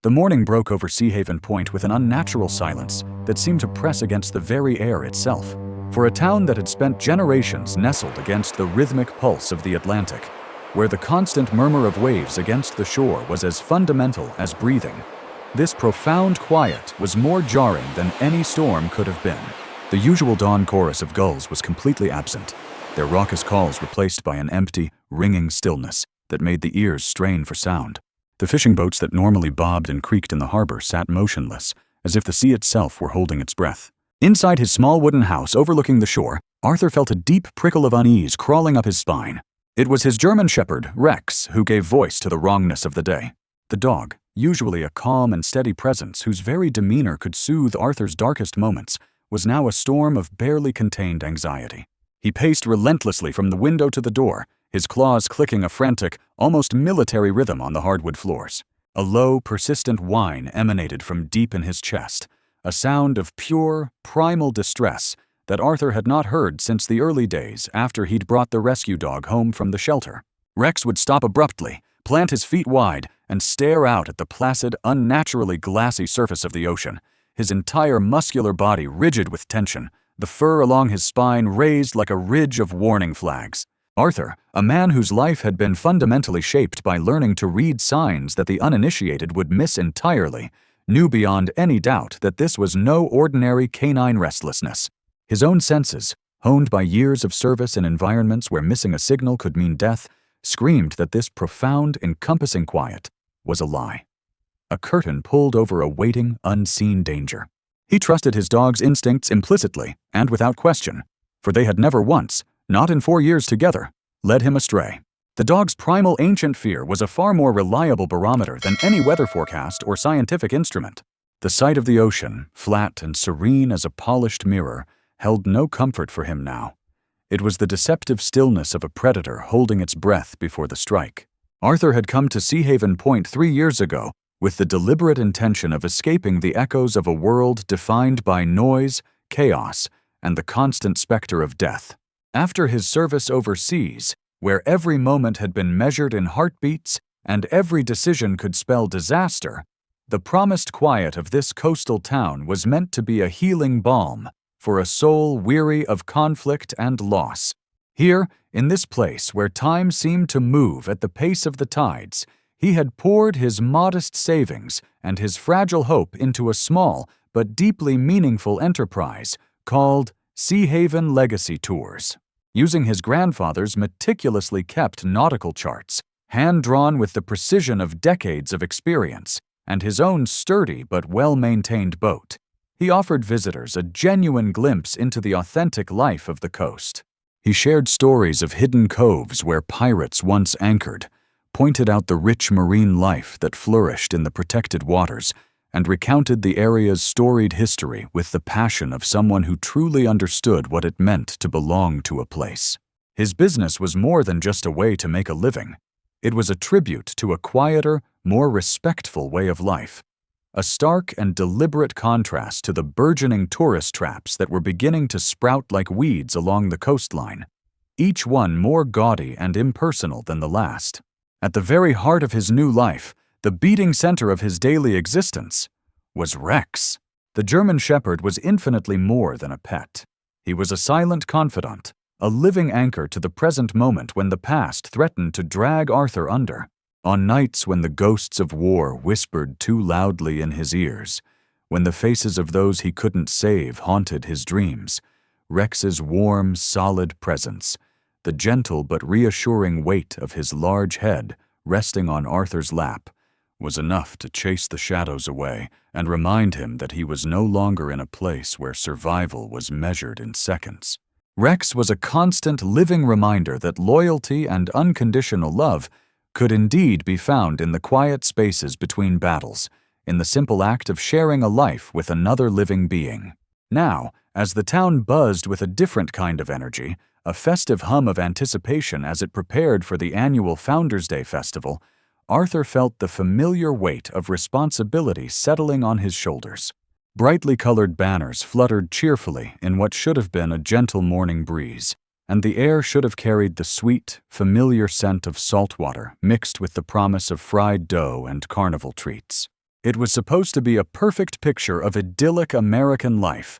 The morning broke over Sea Haven Point with an unnatural silence that seemed to press against the very air itself. For a town that had spent generations nestled against the rhythmic pulse of the Atlantic, where the constant murmur of waves against the shore was as fundamental as breathing, this profound quiet was more jarring than any storm could have been. The usual dawn chorus of gulls was completely absent, their raucous calls replaced by an empty, ringing stillness that made the ears strain for sound. The fishing boats that normally bobbed and creaked in the harbor sat motionless, as if the sea itself were holding its breath. Inside his small wooden house overlooking the shore, Arthur felt a deep prickle of unease crawling up his spine. It was his German shepherd, Rex, who gave voice to the wrongness of the day. The dog, usually a calm and steady presence whose very demeanor could soothe Arthur's darkest moments, was now a storm of barely contained anxiety. He paced relentlessly from the window to the door, his claws clicking a frantic, almost military rhythm on the hardwood floors. A low, persistent whine emanated from deep in his chest, a sound of pure, primal distress that Arthur had not heard since the early days after he'd brought the rescue dog home from the shelter. Rex would stop abruptly, plant his feet wide, and stare out at the placid, unnaturally glassy surface of the ocean, his entire muscular body rigid with tension, the fur along his spine raised like a ridge of warning flags. Arthur, a man whose life had been fundamentally shaped by learning to read signs that the uninitiated would miss entirely, knew beyond any doubt that this was no ordinary canine restlessness. His own senses, honed by years of service in environments where missing a signal could mean death, screamed that this profound, encompassing quiet was a lie. A curtain pulled over a waiting, unseen danger. He trusted his dog's instincts implicitly and without question, for they had never once, not in 4 years together, led him astray. The dog's primal ancient fear was a far more reliable barometer than any weather forecast or scientific instrument. The sight of the ocean, flat and serene as a polished mirror, held no comfort for him now. It was the deceptive stillness of a predator holding its breath before the strike. Arthur had come to Sea Haven Point 3 years ago with the deliberate intention of escaping the echoes of a world defined by noise, chaos, and the constant specter of death. After his service overseas, where every moment had been measured in heartbeats and every decision could spell disaster, the promised quiet of this coastal town was meant to be a healing balm for a soul weary of conflict and loss. Here, in this place where time seemed to move at the pace of the tides, he had poured his modest savings and his fragile hope into a small but deeply meaningful enterprise called Sea Haven Legacy Tours. Using his grandfather's meticulously kept nautical charts, hand-drawn with the precision of decades of experience, and his own sturdy but well-maintained boat, he offered visitors a genuine glimpse into the authentic life of the coast. He shared stories of hidden coves where pirates once anchored, pointed out the rich marine life that flourished in the protected waters, and recounted the area's storied history with the passion of someone who truly understood what it meant to belong to a place. His business was more than just a way to make a living. It was a tribute to a quieter, more respectful way of life, a stark and deliberate contrast to the burgeoning tourist traps that were beginning to sprout like weeds along the coastline, each one more gaudy and impersonal than the last. At the very heart of his new life, the beating center of his daily existence, was Rex. The German shepherd was infinitely more than a pet. He was a silent confidant, a living anchor to the present moment when the past threatened to drag Arthur under. On nights when the ghosts of war whispered too loudly in his ears, when the faces of those he couldn't save haunted his dreams, Rex's warm, solid presence, the gentle but reassuring weight of his large head resting on Arthur's lap, was enough to chase the shadows away and remind him that he was no longer in a place where survival was measured in seconds. Rex was a constant living reminder that loyalty and unconditional love could indeed be found in the quiet spaces between battles, in the simple act of sharing a life with another living being. Now, as the town buzzed with a different kind of energy, a festive hum of anticipation as it prepared for the annual Founders' Day festival, Arthur felt the familiar weight of responsibility settling on his shoulders. Brightly colored banners fluttered cheerfully in what should have been a gentle morning breeze, and the air should have carried the sweet, familiar scent of salt water mixed with the promise of fried dough and carnival treats. It was supposed to be a perfect picture of idyllic American life,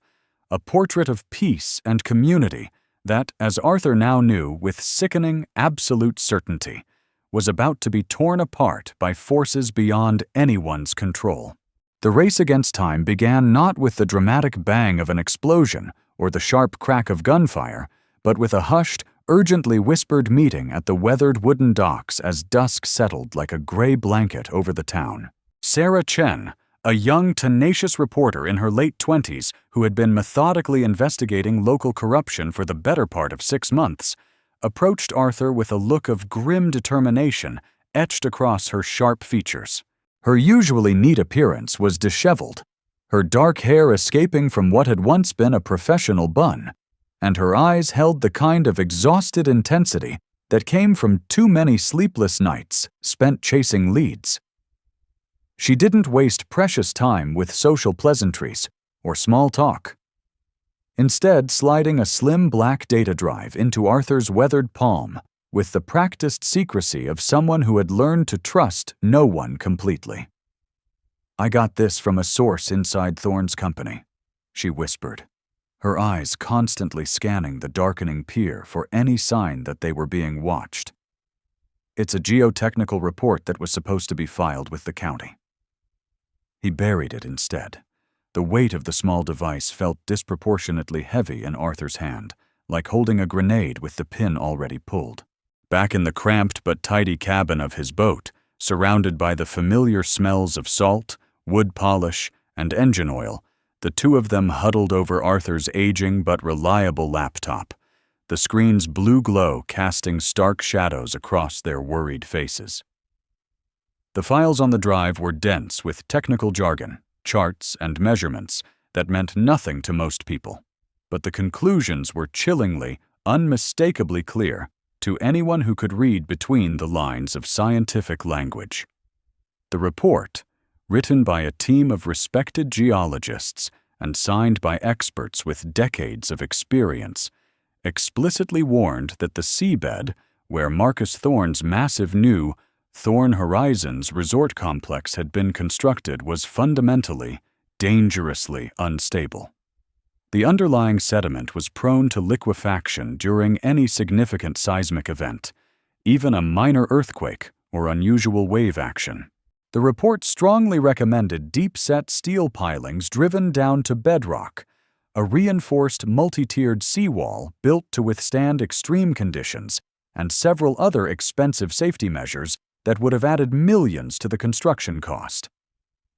a portrait of peace and community that, as Arthur now knew with sickening, absolute certainty, was about to be torn apart by forces beyond anyone's control. The race against time began not with the dramatic bang of an explosion or the sharp crack of gunfire, but with a hushed, urgently whispered meeting at the weathered wooden docks as dusk settled like a gray blanket over the town. Sarah Chen, a young, tenacious reporter in her late 20s who had been methodically investigating local corruption for the better part of 6 months, approached Arthur with a look of grim determination etched across her sharp features. Her usually neat appearance was disheveled, her dark hair escaping from what had once been a professional bun, and her eyes held the kind of exhausted intensity that came from too many sleepless nights spent chasing leads. She didn't waste precious time with social pleasantries or small talk. Instead, sliding a slim black data drive into Arthur's weathered palm with the practiced secrecy of someone who had learned to trust no one completely. "I got this from a source inside Thorne's company," she whispered, her eyes constantly scanning the darkening pier for any sign that they were being watched. "It's a geotechnical report that was supposed to be filed with the county." He buried it instead. The weight of the small device felt disproportionately heavy in Arthur's hand, like holding a grenade with the pin already pulled. Back in the cramped but tidy cabin of his boat, surrounded by the familiar smells of salt, wood polish, and engine oil, the two of them huddled over Arthur's aging but reliable laptop, the screen's blue glow casting stark shadows across their worried faces. The files on the drive were dense with technical jargon, charts, and measurements that meant nothing to most people, but the conclusions were chillingly, unmistakably clear to anyone who could read between the lines of scientific language. The report, written by a team of respected geologists and signed by experts with decades of experience, explicitly warned that the seabed, where Marcus Thorne's massive new Thorne Horizons resort complex had been constructed, was fundamentally, dangerously unstable. The underlying sediment was prone to liquefaction during any significant seismic event, even a minor earthquake or unusual wave action. The report strongly recommended deep-set steel pilings driven down to bedrock, a reinforced multi-tiered seawall built to withstand extreme conditions, and several other expensive safety measures that would have added millions to the construction cost.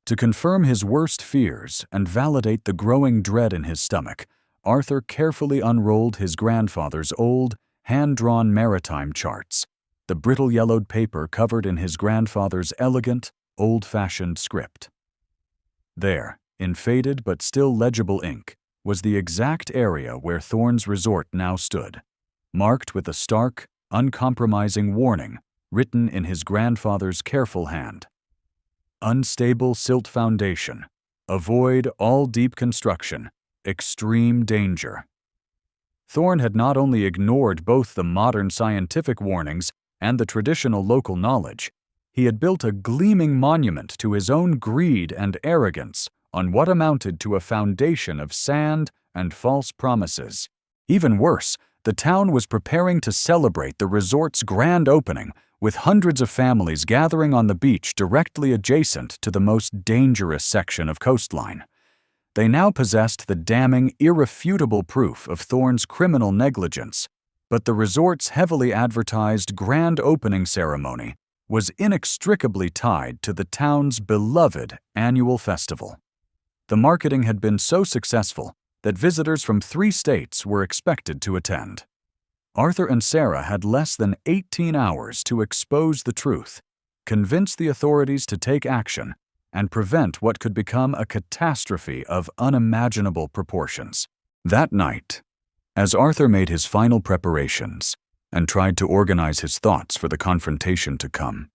To confirm his worst fears and validate the growing dread in his stomach, Arthur carefully unrolled his grandfather's old, hand-drawn maritime charts, the brittle yellowed paper covered in his grandfather's elegant, old-fashioned script. There, in faded but still legible ink, was the exact area where Thorne's resort now stood, marked with a stark, uncompromising warning written in his grandfather's careful hand. Unstable silt foundation. Avoid all deep construction. Extreme danger. Thorne had not only ignored both the modern scientific warnings and the traditional local knowledge, he had built a gleaming monument to his own greed and arrogance on what amounted to a foundation of sand and false promises. Even worse, the town was preparing to celebrate the resort's grand opening, with hundreds of families gathering on the beach directly adjacent to the most dangerous section of coastline. They now possessed the damning, irrefutable proof of Thorne's criminal negligence, but the resort's heavily advertised grand opening ceremony was inextricably tied to the town's beloved annual festival. The marketing had been so successful that visitors from 3 states were expected to attend. Arthur and Sarah had less than 18 hours to expose the truth, convince the authorities to take action, and prevent what could become a catastrophe of unimaginable proportions. That night, as Arthur made his final preparations and tried to organize his thoughts for the confrontation to come,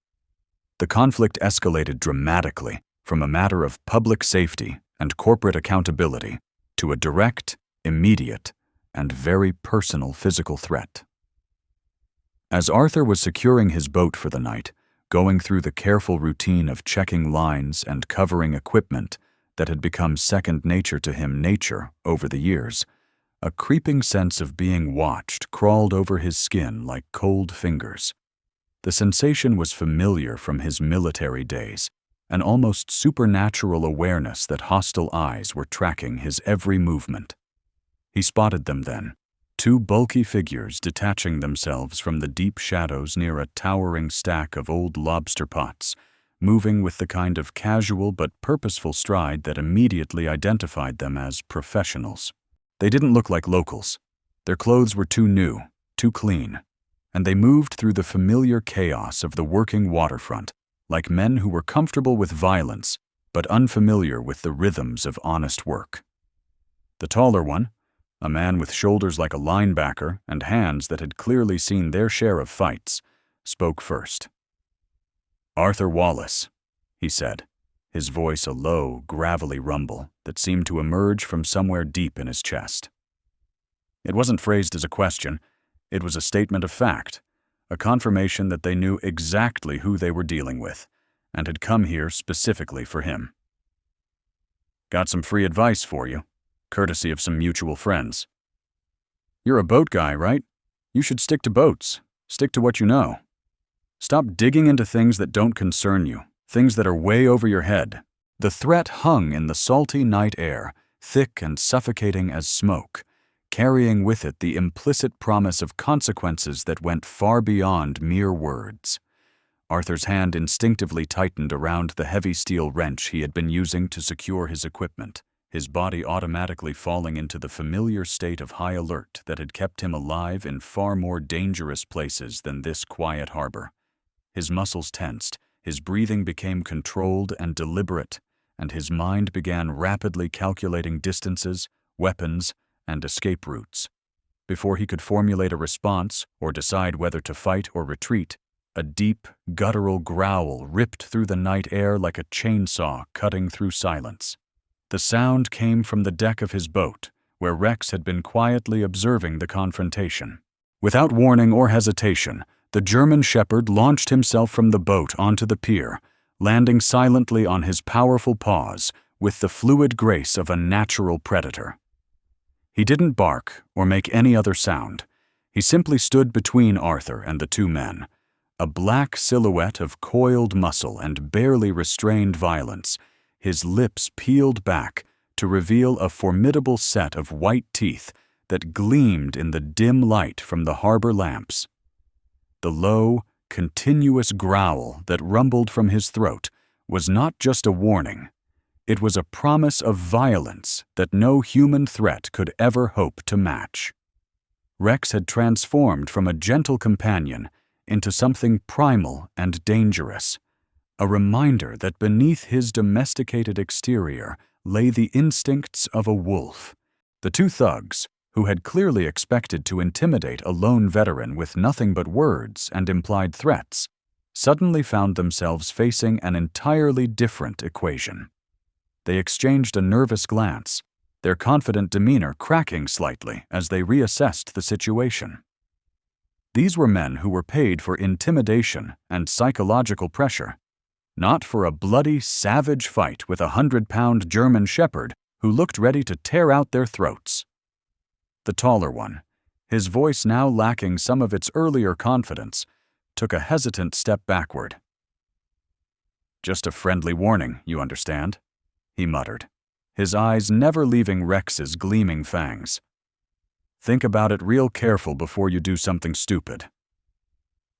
the conflict escalated dramatically from a matter of public safety and corporate accountability to a direct, immediate, and very personal physical threat. As Arthur was securing his boat for the night, going through the careful routine of checking lines and covering equipment that had become second nature to him over the years, a creeping sense of being watched crawled over his skin like cold fingers. The sensation was familiar from his military days, an almost supernatural awareness that hostile eyes were tracking his every movement. He spotted them then, two bulky figures detaching themselves from the deep shadows near a towering stack of old lobster pots, moving with the kind of casual but purposeful stride that immediately identified them as professionals. They didn't look like locals. Their clothes were too new, too clean, and they moved through the familiar chaos of the working waterfront like men who were comfortable with violence but unfamiliar with the rhythms of honest work. The taller one, a man with shoulders like a linebacker and hands that had clearly seen their share of fights, spoke first. "Arthur Wallace," he said, his voice a low, gravelly rumble that seemed to emerge from somewhere deep in his chest. It wasn't phrased as a question, it was a statement of fact, a confirmation that they knew exactly who they were dealing with, and had come here specifically for him. "Got some free advice for you, courtesy of some mutual friends. You're a boat guy, right? You should stick to boats. Stick to what you know. Stop digging into things that don't concern you, things that are way over your head." The threat hung in the salty night air, thick and suffocating as smoke, carrying with it the implicit promise of consequences that went far beyond mere words. Arthur's hand instinctively tightened around the heavy steel wrench he had been using to secure his equipment, his body automatically falling into the familiar state of high alert that had kept him alive in far more dangerous places than this quiet harbor. His muscles tensed, his breathing became controlled and deliberate, and his mind began rapidly calculating distances, weapons, and escape routes. Before he could formulate a response or decide whether to fight or retreat, a deep, guttural growl ripped through the night air like a chainsaw cutting through silence. The sound came from the deck of his boat, where Rex had been quietly observing the confrontation. Without warning or hesitation, the German shepherd launched himself from the boat onto the pier, landing silently on his powerful paws with the fluid grace of a natural predator. He didn't bark or make any other sound. He simply stood between Arthur and the two men, a black silhouette of coiled muscle and barely restrained violence, his lips peeled back to reveal a formidable set of white teeth that gleamed in the dim light from the harbor lamps. The low, continuous growl that rumbled from his throat was not just a warning. It was a promise of violence that no human threat could ever hope to match. Rex had transformed from a gentle companion into something primal and dangerous, a reminder that beneath his domesticated exterior lay the instincts of a wolf. The two thugs, who had clearly expected to intimidate a lone veteran with nothing but words and implied threats, suddenly found themselves facing an entirely different equation. They exchanged a nervous glance, their confident demeanor cracking slightly as they reassessed the situation. These were men who were paid for intimidation and psychological pressure, not for a bloody, savage fight with a 100-pound German shepherd who looked ready to tear out their throats. The taller one, his voice now lacking some of its earlier confidence, took a hesitant step backward. "Just a friendly warning, you understand?" he muttered, his eyes never leaving Rex's gleaming fangs. "Think about it real careful before you do something stupid."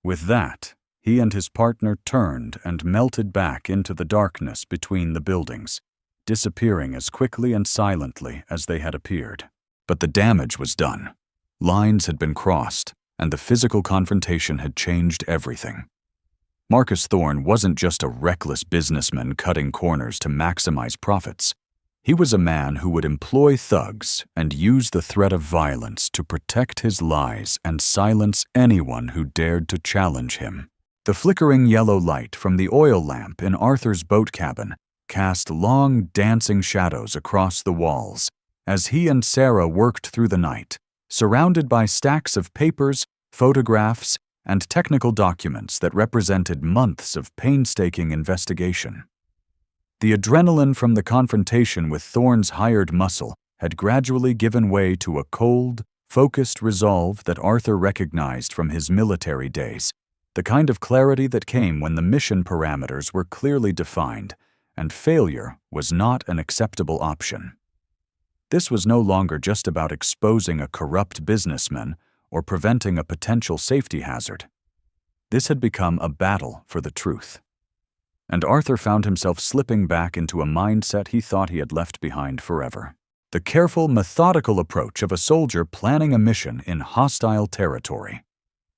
With that, he and his partner turned and melted back into the darkness between the buildings, disappearing as quickly and silently as they had appeared. But the damage was done. Lines had been crossed, and the physical confrontation had changed everything. Marcus Thorne wasn't just a reckless businessman cutting corners to maximize profits. He was a man who would employ thugs and use the threat of violence to protect his lies and silence anyone who dared to challenge him. The flickering yellow light from the oil lamp in Arthur's boat cabin cast long, dancing shadows across the walls as he and Sarah worked through the night, surrounded by stacks of papers, photographs, and technical documents that represented months of painstaking investigation. The adrenaline from the confrontation with Thorne's hired muscle had gradually given way to a cold, focused resolve that Arthur recognized from his military days, the kind of clarity that came when the mission parameters were clearly defined and failure was not an acceptable option. This was no longer just about exposing a corrupt businessman or preventing a potential safety hazard. This had become a battle for the truth. And Arthur found himself slipping back into a mindset he thought he had left behind forever. The careful, methodical approach of a soldier planning a mission in hostile territory.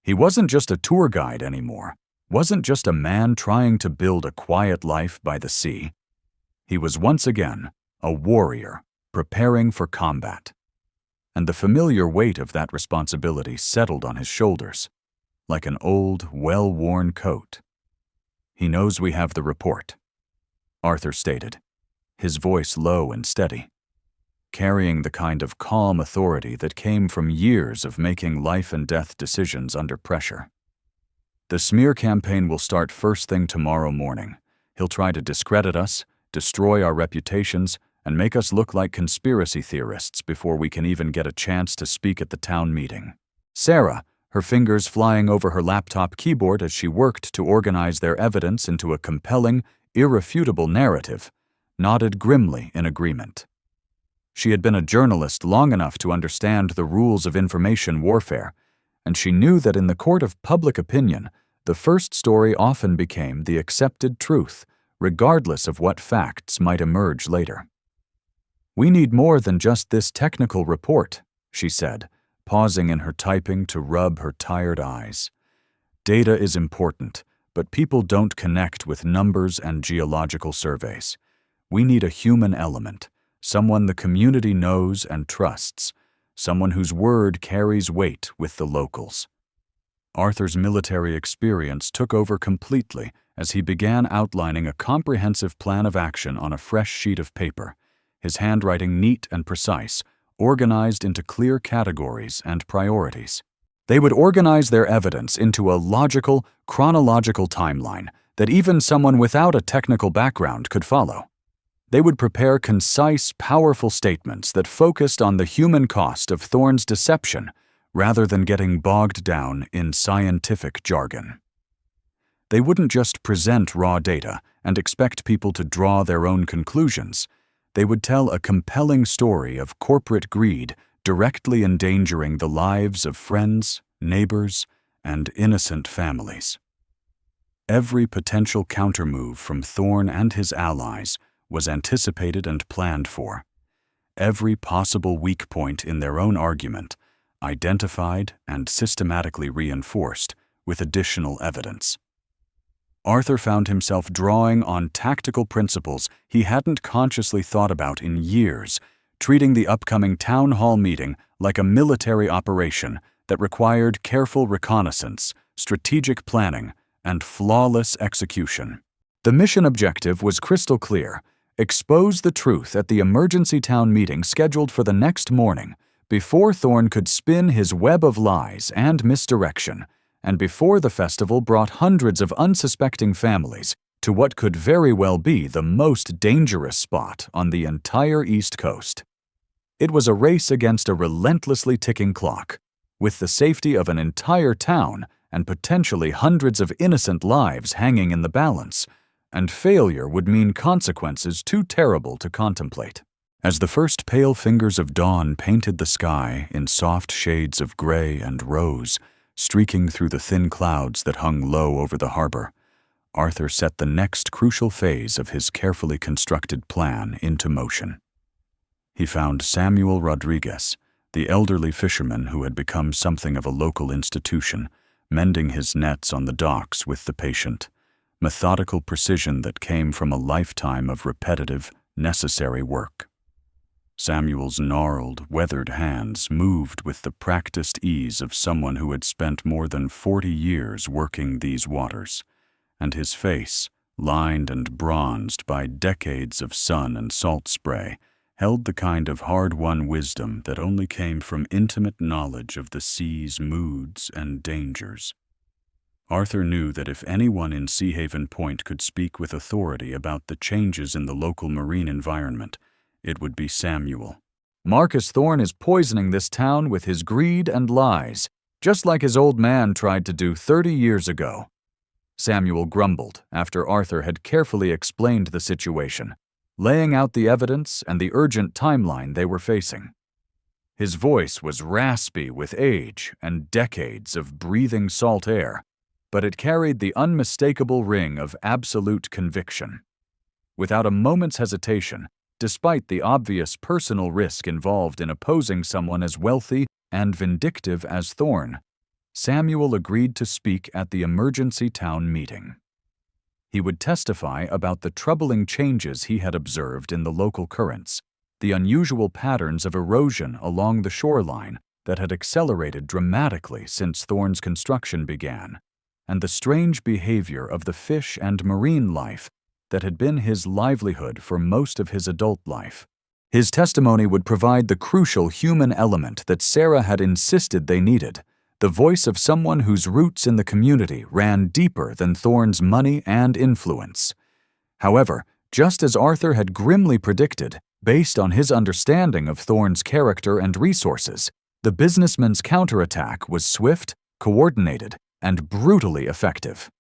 He wasn't just a tour guide anymore, wasn't just a man trying to build a quiet life by the sea. He was once again a warrior preparing for combat. And the familiar weight of that responsibility settled on his shoulders, like an old, well-worn coat. "He knows we have the report," Arthur stated, his voice low and steady, carrying the kind of calm authority that came from years of making life-and-death decisions under pressure. "The smear campaign will start first thing tomorrow morning. He'll try to discredit us, destroy our reputations, and make us look like conspiracy theorists before we can even get a chance to speak at the town meeting." Sarah, her fingers flying over her laptop keyboard as she worked to organize their evidence into a compelling, irrefutable narrative, nodded grimly in agreement. She had been a journalist long enough to understand the rules of information warfare, and she knew that in the court of public opinion, the first story often became the accepted truth, regardless of what facts might emerge later. "We need more than just this technical report," she said, pausing in her typing to rub her tired eyes. "Data is important, but people don't connect with numbers and geological surveys. We need a human element, someone the community knows and trusts, someone whose word carries weight with the locals." Arthur's military experience took over completely as he began outlining a comprehensive plan of action on a fresh sheet of paper, his handwriting neat and precise, organized into clear categories and priorities. They would organize their evidence into a logical, chronological timeline that even someone without a technical background could follow. They would prepare concise, powerful statements that focused on the human cost of Thorne's deception rather than getting bogged down in scientific jargon. They wouldn't just present raw data and expect people to draw their own conclusions. They would tell a compelling story of corporate greed directly endangering the lives of friends, neighbors, and innocent families. Every potential countermove from Thorne and his allies was anticipated and planned for. Every possible weak point in their own argument identified and systematically reinforced with additional evidence. Arthur found himself drawing on tactical principles he hadn't consciously thought about in years, treating the upcoming town hall meeting like a military operation that required careful reconnaissance, strategic planning, and flawless execution. The mission objective was crystal clear: expose the truth at the emergency town meeting scheduled for the next morning, before Thorne could spin his web of lies and misdirection, and before the festival brought hundreds of unsuspecting families to what could very well be the most dangerous spot on the entire East Coast. It was a race against a relentlessly ticking clock, with the safety of an entire town and potentially hundreds of innocent lives hanging in the balance, and failure would mean consequences too terrible to contemplate. As the first pale fingers of dawn painted the sky in soft shades of gray and rose, streaking through the thin clouds that hung low over the harbor, Arthur set the next crucial phase of his carefully constructed plan into motion. He found Samuel Rodriguez, the elderly fisherman who had become something of a local institution, mending his nets on the docks with the patient, methodical precision that came from a lifetime of repetitive, necessary work. Samuel's gnarled, weathered hands moved with the practiced ease of someone who had spent more than 40 years working these waters, and his face, lined and bronzed by decades of sun and salt spray, held the kind of hard-won wisdom that only came from intimate knowledge of the sea's moods and dangers. Arthur knew that if anyone in Sea Haven Point could speak with authority about the changes in the local marine environment, it would be Samuel. Marcus Thorne is poisoning this town with his greed and lies, just like his old man tried to do 30 years ago. Samuel grumbled after Arthur had carefully explained the situation, laying out the evidence and the urgent timeline they were facing. His voice was raspy with age and decades of breathing salt air, but it carried the unmistakable ring of absolute conviction. Without a moment's hesitation, despite the obvious personal risk involved in opposing someone as wealthy and vindictive as Thorne, Samuel agreed to speak at the emergency town meeting. He would testify about the troubling changes he had observed in the local currents, the unusual patterns of erosion along the shoreline that had accelerated dramatically since Thorne's construction began, and the strange behavior of the fish and marine life that had been his livelihood for most of his adult life. His testimony would provide the crucial human element that Sarah had insisted they needed, the voice of someone whose roots in the community ran deeper than Thorne's money and influence. However, just as Arthur had grimly predicted, based on his understanding of Thorne's character and resources, the businessman's counterattack was swift, coordinated, and brutally effective.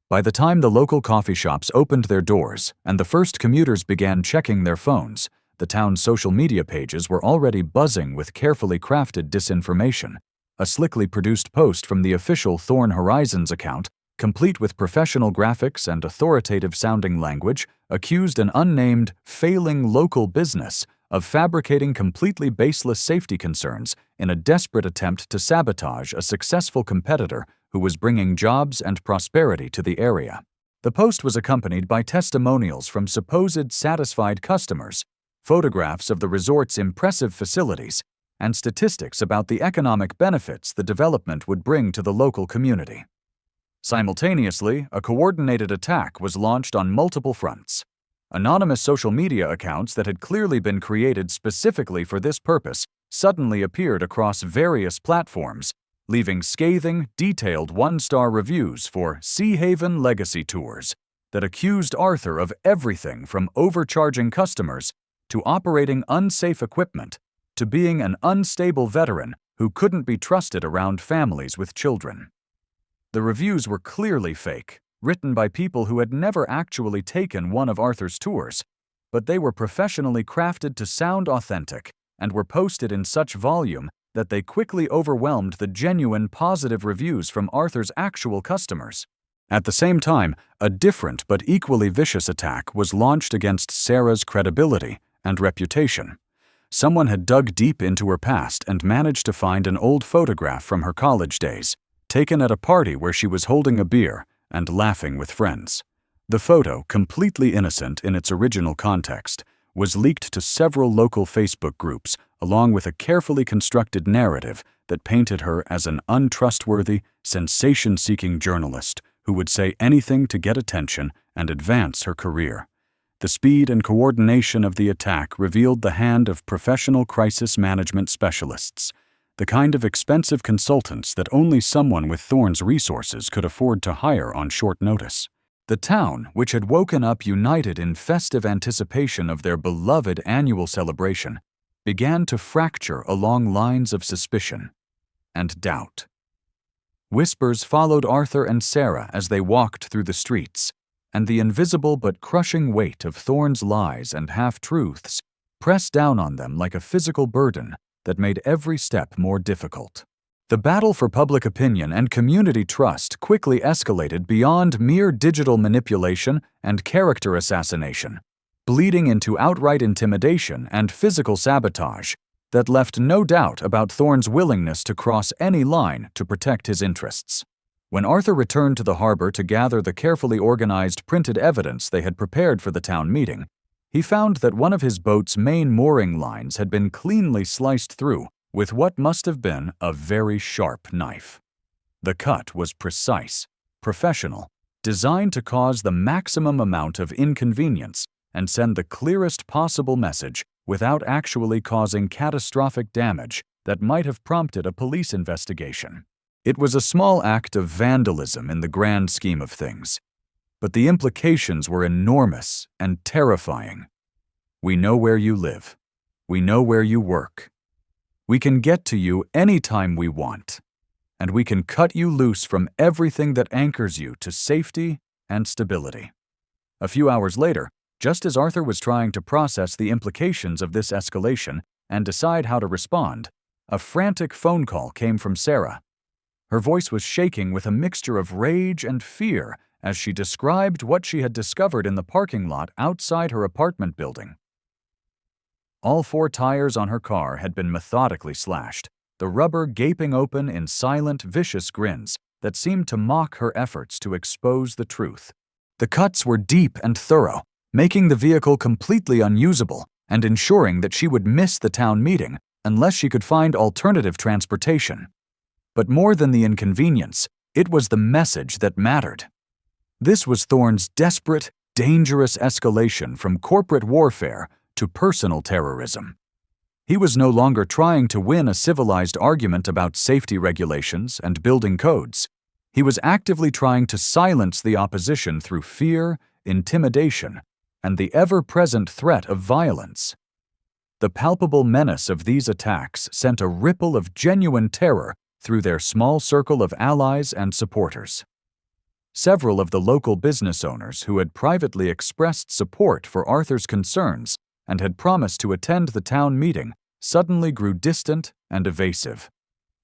By the time the local coffee shops opened their doors and the first commuters began checking their phones, the town's social media pages were already buzzing with carefully crafted disinformation. A slickly produced post from the official Thorne Horizons account, complete with professional graphics and authoritative-sounding language, accused an unnamed, failing local business of fabricating completely baseless safety concerns in a desperate attempt to sabotage a successful competitor who was bringing jobs and prosperity to the area. The post was accompanied by testimonials from supposed satisfied customers, photographs of the resort's impressive facilities, and statistics about the economic benefits the development would bring to the local community. Simultaneously, a coordinated attack was launched on multiple fronts. Anonymous social media accounts that had clearly been created specifically for this purpose suddenly appeared across various platforms, leaving scathing, detailed one-star reviews for Sea Haven Legacy Tours that accused Arthur of everything from overcharging customers to operating unsafe equipment to being an unstable veteran who couldn't be trusted around families with children. The reviews were clearly fake, written by people who had never actually taken one of Arthur's tours, but they were professionally crafted to sound authentic and were posted in such volume that they quickly overwhelmed the genuine positive reviews from Arthur's actual customers. At the same time, a different but equally vicious attack was launched against Sarah's credibility and reputation. Someone had dug deep into her past and managed to find an old photograph from her college days, taken at a party where she was holding a beer and laughing with friends. The photo, completely innocent in its original context, was leaked to several local Facebook groups, along with a carefully constructed narrative that painted her as an untrustworthy, sensation-seeking journalist who would say anything to get attention and advance her career. The speed and coordination of the attack revealed the hand of professional crisis management specialists, the kind of expensive consultants that only someone with Thorne's resources could afford to hire on short notice. The town, which had woken up united in festive anticipation of their beloved annual celebration, began to fracture along lines of suspicion and doubt. Whispers followed Arthur and Sarah as they walked through the streets, and the invisible but crushing weight of Thorne's lies and half-truths pressed down on them like a physical burden that made every step more difficult. The battle for public opinion and community trust quickly escalated beyond mere digital manipulation and character assassination, bleeding into outright intimidation and physical sabotage that left no doubt about Thorne's willingness to cross any line to protect his interests. When Arthur returned to the harbor to gather the carefully organized printed evidence they had prepared for the town meeting, he found that one of his boat's main mooring lines had been cleanly sliced through with what must have been a very sharp knife. The cut was precise, professional, designed to cause the maximum amount of inconvenience and send the clearest possible message without actually causing catastrophic damage that might have prompted a police investigation. It was a small act of vandalism in the grand scheme of things, but the implications were enormous and terrifying. We know where you live. We know where you work. We can get to you anytime we want, and we can cut you loose from everything that anchors you to safety and stability. A few hours later, just as Arthur was trying to process the implications of this escalation and decide how to respond, a frantic phone call came from Sarah. Her voice was shaking with a mixture of rage and fear as she described what she had discovered in the parking lot outside her apartment building. All 4 tires on her car had been methodically slashed, the rubber gaping open in silent, vicious grins that seemed to mock her efforts to expose the truth. The cuts were deep and thorough, making the vehicle completely unusable and ensuring that she would miss the town meeting unless she could find alternative transportation. But more than the inconvenience, it was the message that mattered. This was Thorne's desperate, dangerous escalation from corporate warfare to personal terrorism. He was no longer trying to win a civilized argument about safety regulations and building codes. He was actively trying to silence the opposition through fear, intimidation, and the ever-present threat of violence. The palpable menace of these attacks sent a ripple of genuine terror through their small circle of allies and supporters. Several of the local business owners who had privately expressed support for Arthur's concerns and had promised to attend the town meeting suddenly grew distant and evasive,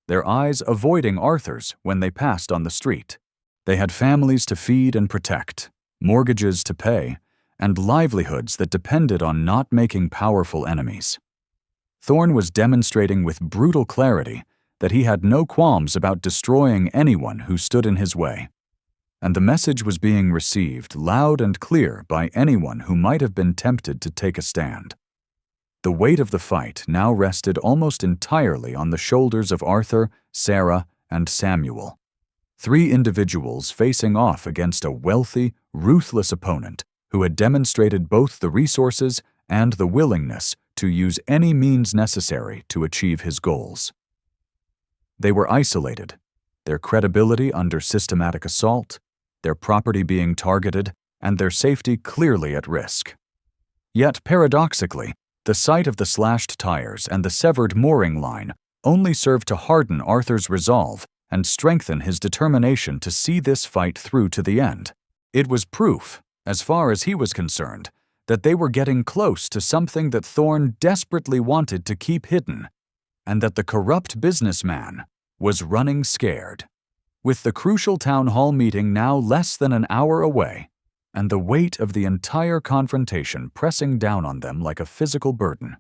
their eyes avoiding Arthur's when they passed on the street. They had families to feed and protect, mortgages to pay, and livelihoods that depended on not making powerful enemies. Thorne was demonstrating with brutal clarity that he had no qualms about destroying anyone who stood in his way, and the message was being received loud and clear by anyone who might have been tempted to take a stand. The weight of the fight now rested almost entirely on the shoulders of Arthur, Sarah, and Samuel, 3 individuals facing off against a wealthy, ruthless opponent who had demonstrated both the resources and the willingness to use any means necessary to achieve his goals. They were isolated, their credibility under systematic assault, their property being targeted, and their safety clearly at risk. Yet, paradoxically, the sight of the slashed tires and the severed mooring line only served to harden Arthur's resolve and strengthen his determination to see this fight through to the end. It was proof, as far as he was concerned, that they were getting close to something that Thorne desperately wanted to keep hidden, and that the corrupt businessman was running scared. With the crucial town hall meeting now less than an hour away, and the weight of the entire confrontation pressing down on them like a physical burden,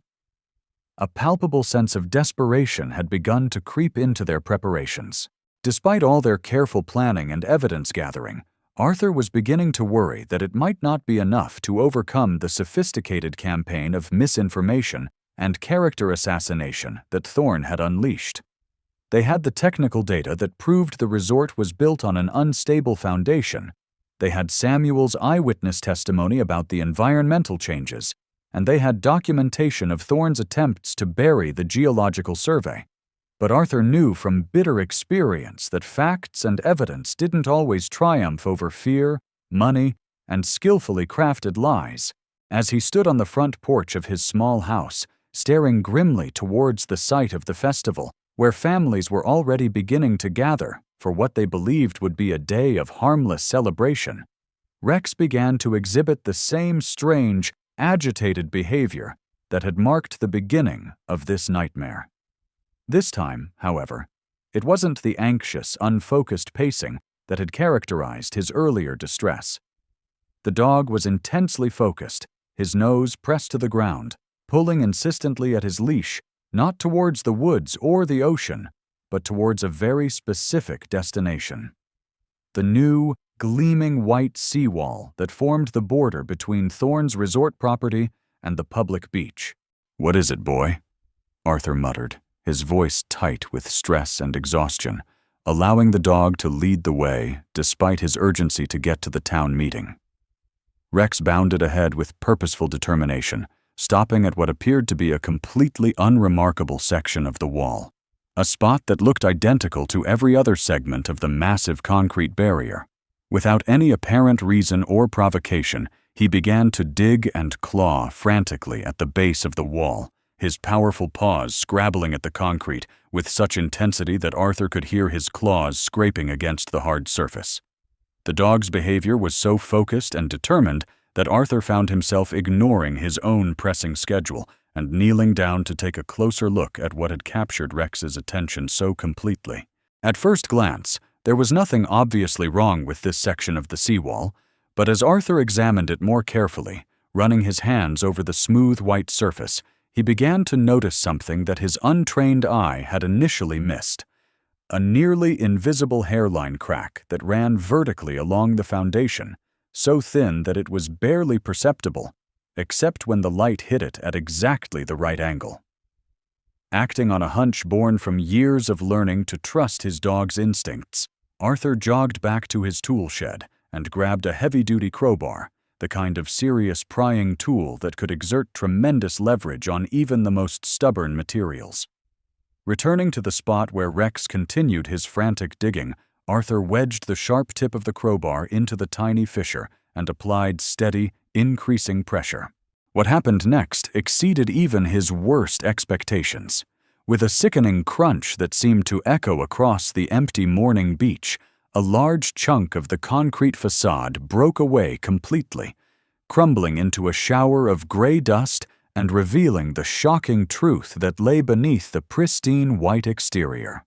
a palpable sense of desperation had begun to creep into their preparations. Despite all their careful planning and evidence gathering, Arthur was beginning to worry that it might not be enough to overcome the sophisticated campaign of misinformation and character assassination that Thorne had unleashed. They had the technical data that proved the resort was built on an unstable foundation. They had Samuel's eyewitness testimony about the environmental changes, and they had documentation of Thorne's attempts to bury the geological survey. But Arthur knew from bitter experience that facts and evidence didn't always triumph over fear, money, and skillfully crafted lies. As he stood on the front porch of his small house, staring grimly towards the site of the festival, where families were already beginning to gather for what they believed would be a day of harmless celebration, Rex began to exhibit the same strange, agitated behavior that had marked the beginning of this nightmare. This time, however, it wasn't the anxious, unfocused pacing that had characterized his earlier distress. The dog was intensely focused, his nose pressed to the ground, pulling insistently at his leash, not towards the woods or the ocean, but towards a very specific destination. The new, gleaming white seawall that formed the border between Thorne's resort property and the public beach. "What is it, boy?" Arthur muttered, his voice tight with stress and exhaustion, allowing the dog to lead the way despite his urgency to get to the town meeting. Rex bounded ahead with purposeful determination, stopping at what appeared to be a completely unremarkable section of the wall. a spot that looked identical to every other segment of the massive concrete barrier. Without any apparent reason or provocation, he began to dig and claw frantically at the base of the wall, his powerful paws scrabbling at the concrete with such intensity that Arthur could hear his claws scraping against the hard surface. The dog's behavior was so focused and determined that Arthur found himself ignoring his own pressing schedule and kneeling down to take a closer look at what had captured Rex's attention so completely. At first glance, there was nothing obviously wrong with this section of the seawall, but as Arthur examined it more carefully, running his hands over the smooth white surface, he began to notice something that his untrained eye had initially missed: a nearly invisible hairline crack that ran vertically along the foundation, so thin that it was barely perceptible, except when the light hit it at exactly the right angle. Acting on a hunch born from years of learning to trust his dog's instincts, Arthur jogged back to his tool shed and grabbed a heavy-duty crowbar, the kind of serious prying tool that could exert tremendous leverage on even the most stubborn materials. Returning to the spot where Rex continued his frantic digging, Arthur wedged the sharp tip of the crowbar into the tiny fissure and applied steady, increasing pressure. What happened next exceeded even his worst expectations. With a sickening crunch that seemed to echo across the empty morning beach, a large chunk of the concrete facade broke away completely, crumbling into a shower of gray dust and revealing the shocking truth that lay beneath the pristine white exterior.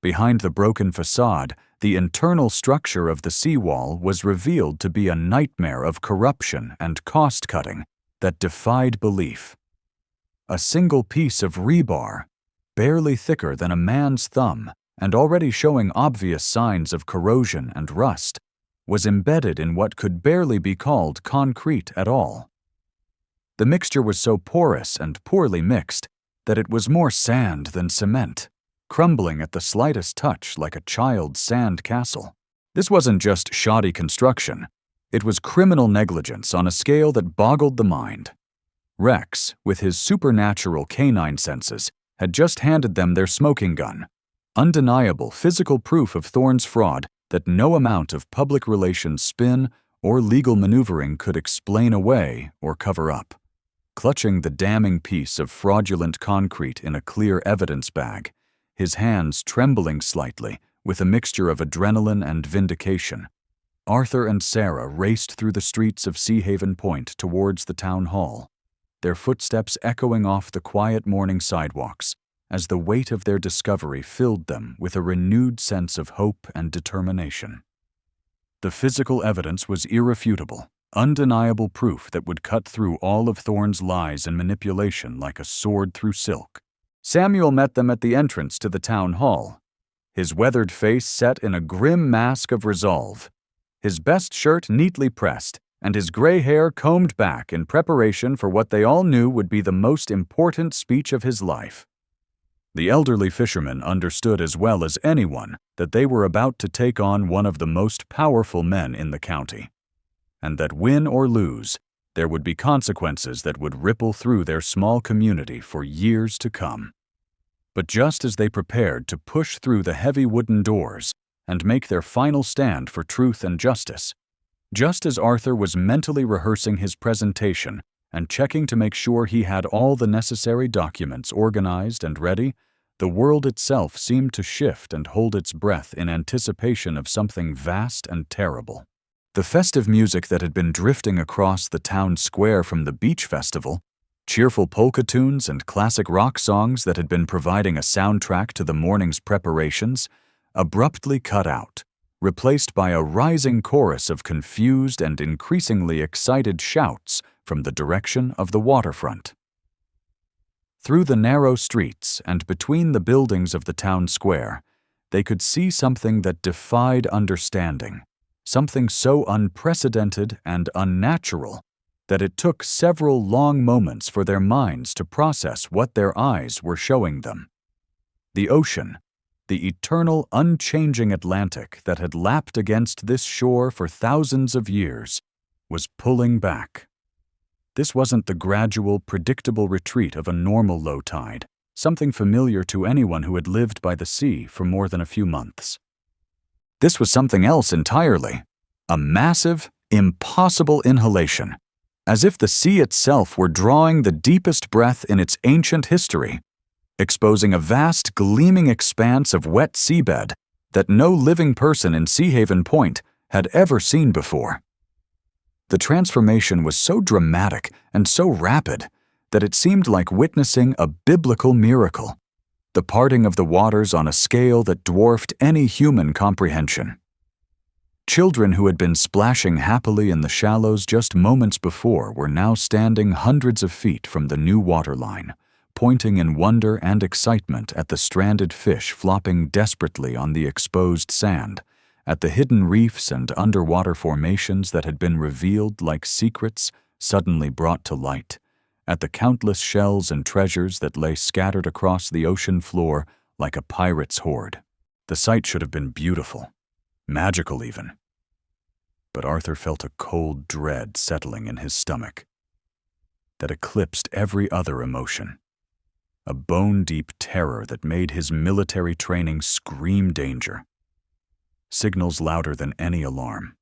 Behind the broken facade, the internal structure of the seawall was revealed to be a nightmare of corruption and cost-cutting that defied belief. A single piece of rebar, barely thicker than a man's thumb and already showing obvious signs of corrosion and rust, was embedded in what could barely be called concrete at all. The mixture was so porous and poorly mixed that it was more sand than cement, crumbling at the slightest touch like a child's sand castle. This wasn't just shoddy construction. It was criminal negligence on a scale that boggled the mind. Rex, with his supernatural canine senses, had just handed them their smoking gun, undeniable physical proof of Thorne's fraud that no amount of public relations spin or legal maneuvering could explain away or cover up. Clutching the damning piece of fraudulent concrete in a clear evidence bag, his hands trembling slightly with a mixture of adrenaline and vindication, Arthur and Sarah raced through the streets of Sea Haven Point towards the town hall, their footsteps echoing off the quiet morning sidewalks as the weight of their discovery filled them with a renewed sense of hope and determination. The physical evidence was irrefutable, undeniable proof that would cut through all of Thorne's lies and manipulation like a sword through silk. Samuel met them at the entrance to the town hall, his weathered face set in a grim mask of resolve, his best shirt neatly pressed, and his gray hair combed back in preparation for what they all knew would be the most important speech of his life. The elderly fisherman understood as well as anyone that they were about to take on one of the most powerful men in the county, and that win or lose, there would be consequences that would ripple through their small community for years to come. But just as they prepared to push through the heavy wooden doors and make their final stand for truth and justice, just as Arthur was mentally rehearsing his presentation and checking to make sure he had all the necessary documents organized and ready, the world itself seemed to shift and hold its breath in anticipation of something vast and terrible. The festive music that had been drifting across the town square from the beach festival, cheerful polka tunes and classic rock songs that had been providing a soundtrack to the morning's preparations, abruptly cut out, replaced by a rising chorus of confused and increasingly excited shouts from the direction of the waterfront. Through the narrow streets and between the buildings of the town square, they could see something that defied understanding, something so unprecedented and unnatural that it took several long moments for their minds to process what their eyes were showing them. The ocean, the eternal, unchanging Atlantic that had lapped against this shore for thousands of years, was pulling back. This wasn't the gradual, predictable retreat of a normal low tide. something familiar to anyone who had lived by the sea for more than a few months. This was something else entirely. A massive, impossible inhalation, as if the sea itself were drawing the deepest breath in its ancient history, exposing a vast, gleaming expanse of wet seabed that no living person in Seahaven Point had ever seen before. The transformation was so dramatic and so rapid that it seemed like witnessing a biblical miracle, the parting of the waters on a scale that dwarfed any human comprehension. Children who had been splashing happily in the shallows just moments before were now standing hundreds of feet from the new waterline, pointing in wonder and excitement at the stranded fish flopping desperately on the exposed sand, at the hidden reefs and underwater formations that had been revealed like secrets suddenly brought to light, at the countless shells and treasures that lay scattered across the ocean floor like a pirate's hoard. The sight should have been beautiful, magical even. But Arthur felt a cold dread settling in his stomach that eclipsed every other emotion, a bone-deep terror that made his military training scream danger, signals louder than any alarm.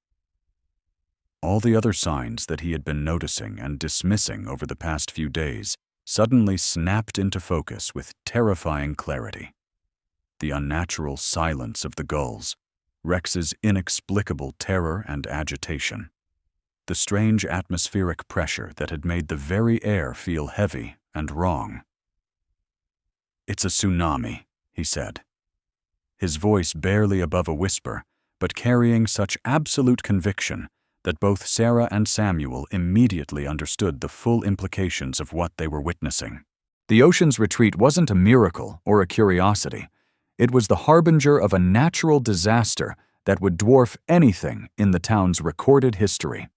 All the other signs that he had been noticing and dismissing over the past few days suddenly snapped into focus with terrifying clarity. The unnatural silence of the gulls, Rex's inexplicable terror and agitation, the strange atmospheric pressure that had made the very air feel heavy and wrong. "It's a tsunami," he said, his voice barely above a whisper, but carrying such absolute conviction that both Sarah and Samuel immediately understood the full implications of what they were witnessing. The ocean's retreat wasn't a miracle or a curiosity. It was the harbinger of a natural disaster that would dwarf anything in the town's recorded history.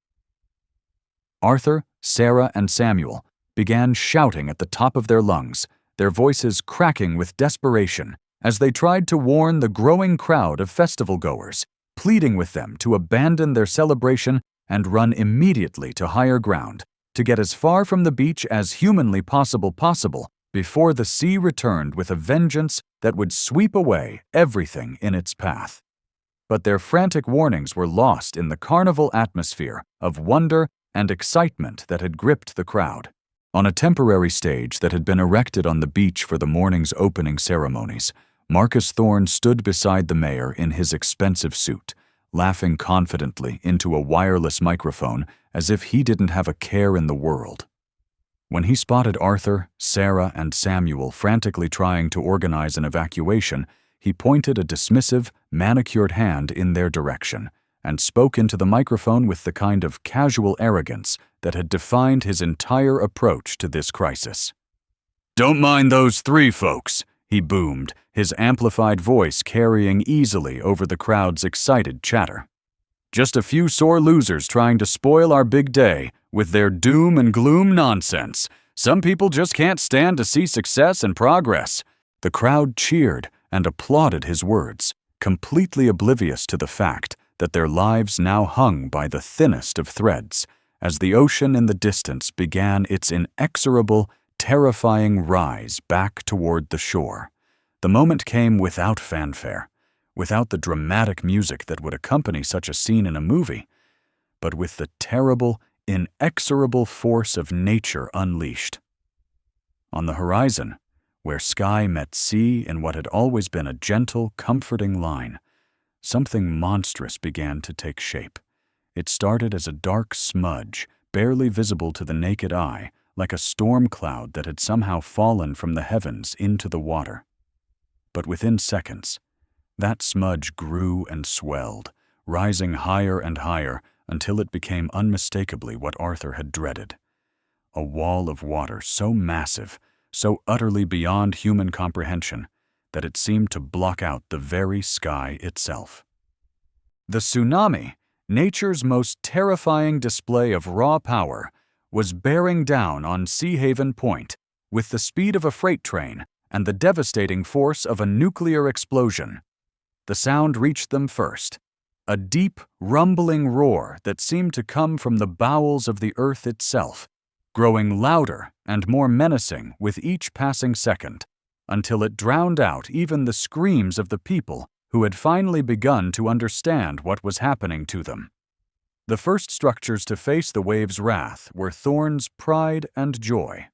Arthur, Sarah, and Samuel began shouting at the top of their lungs, their voices cracking with desperation as they tried to warn the growing crowd of festival-goers, pleading with them to abandon their celebration and run immediately to higher ground, to get as far from the beach as humanly possible before the sea returned with a vengeance that would sweep away everything in its path. But their frantic warnings were lost in the carnival atmosphere of wonder and excitement that had gripped the crowd. On a temporary stage that had been erected on the beach for the morning's opening ceremonies, Marcus Thorne stood beside the mayor in his expensive suit, laughing confidently into a wireless microphone as if he didn't have a care in the world. When he spotted Arthur, Sarah, and Samuel frantically trying to organize an evacuation, he pointed a dismissive, manicured hand in their direction and spoke into the microphone with the kind of casual arrogance that had defined his entire approach to this crisis. "Don't mind those three folks," he boomed, his amplified voice carrying easily over the crowd's excited chatter. "Just a few sore losers trying to spoil our big day with their doom and gloom nonsense. Some people just can't stand to see success and progress." The crowd cheered and applauded his words, completely oblivious to the fact that their lives now hung by the thinnest of threads, as the ocean in the distance began its inexorable, terrifying rise back toward the shore. The moment came without fanfare, without the dramatic music that would accompany such a scene in a movie, but with the terrible, inexorable force of nature unleashed. On the horizon, where sky met sea in what had always been a gentle, comforting line, something monstrous began to take shape. It started as a dark smudge, barely visible to the naked eye, like a storm cloud that had somehow fallen from the heavens into the water. But within seconds, that smudge grew and swelled, rising higher and higher until it became unmistakably what Arthur had dreaded. A wall of water so massive, so utterly beyond human comprehension, that it seemed to block out the very sky itself. The tsunami, nature's most terrifying display of raw power, was bearing down on Seahaven Point with the speed of a freight train and the devastating force of a nuclear explosion. The sound reached them first, a deep, rumbling roar that seemed to come from the bowels of the earth itself, growing louder and more menacing with each passing second, until it drowned out even the screams of the people who had finally begun to understand what was happening to them. The first structures to face the wave's wrath were Thorn's pride and joy.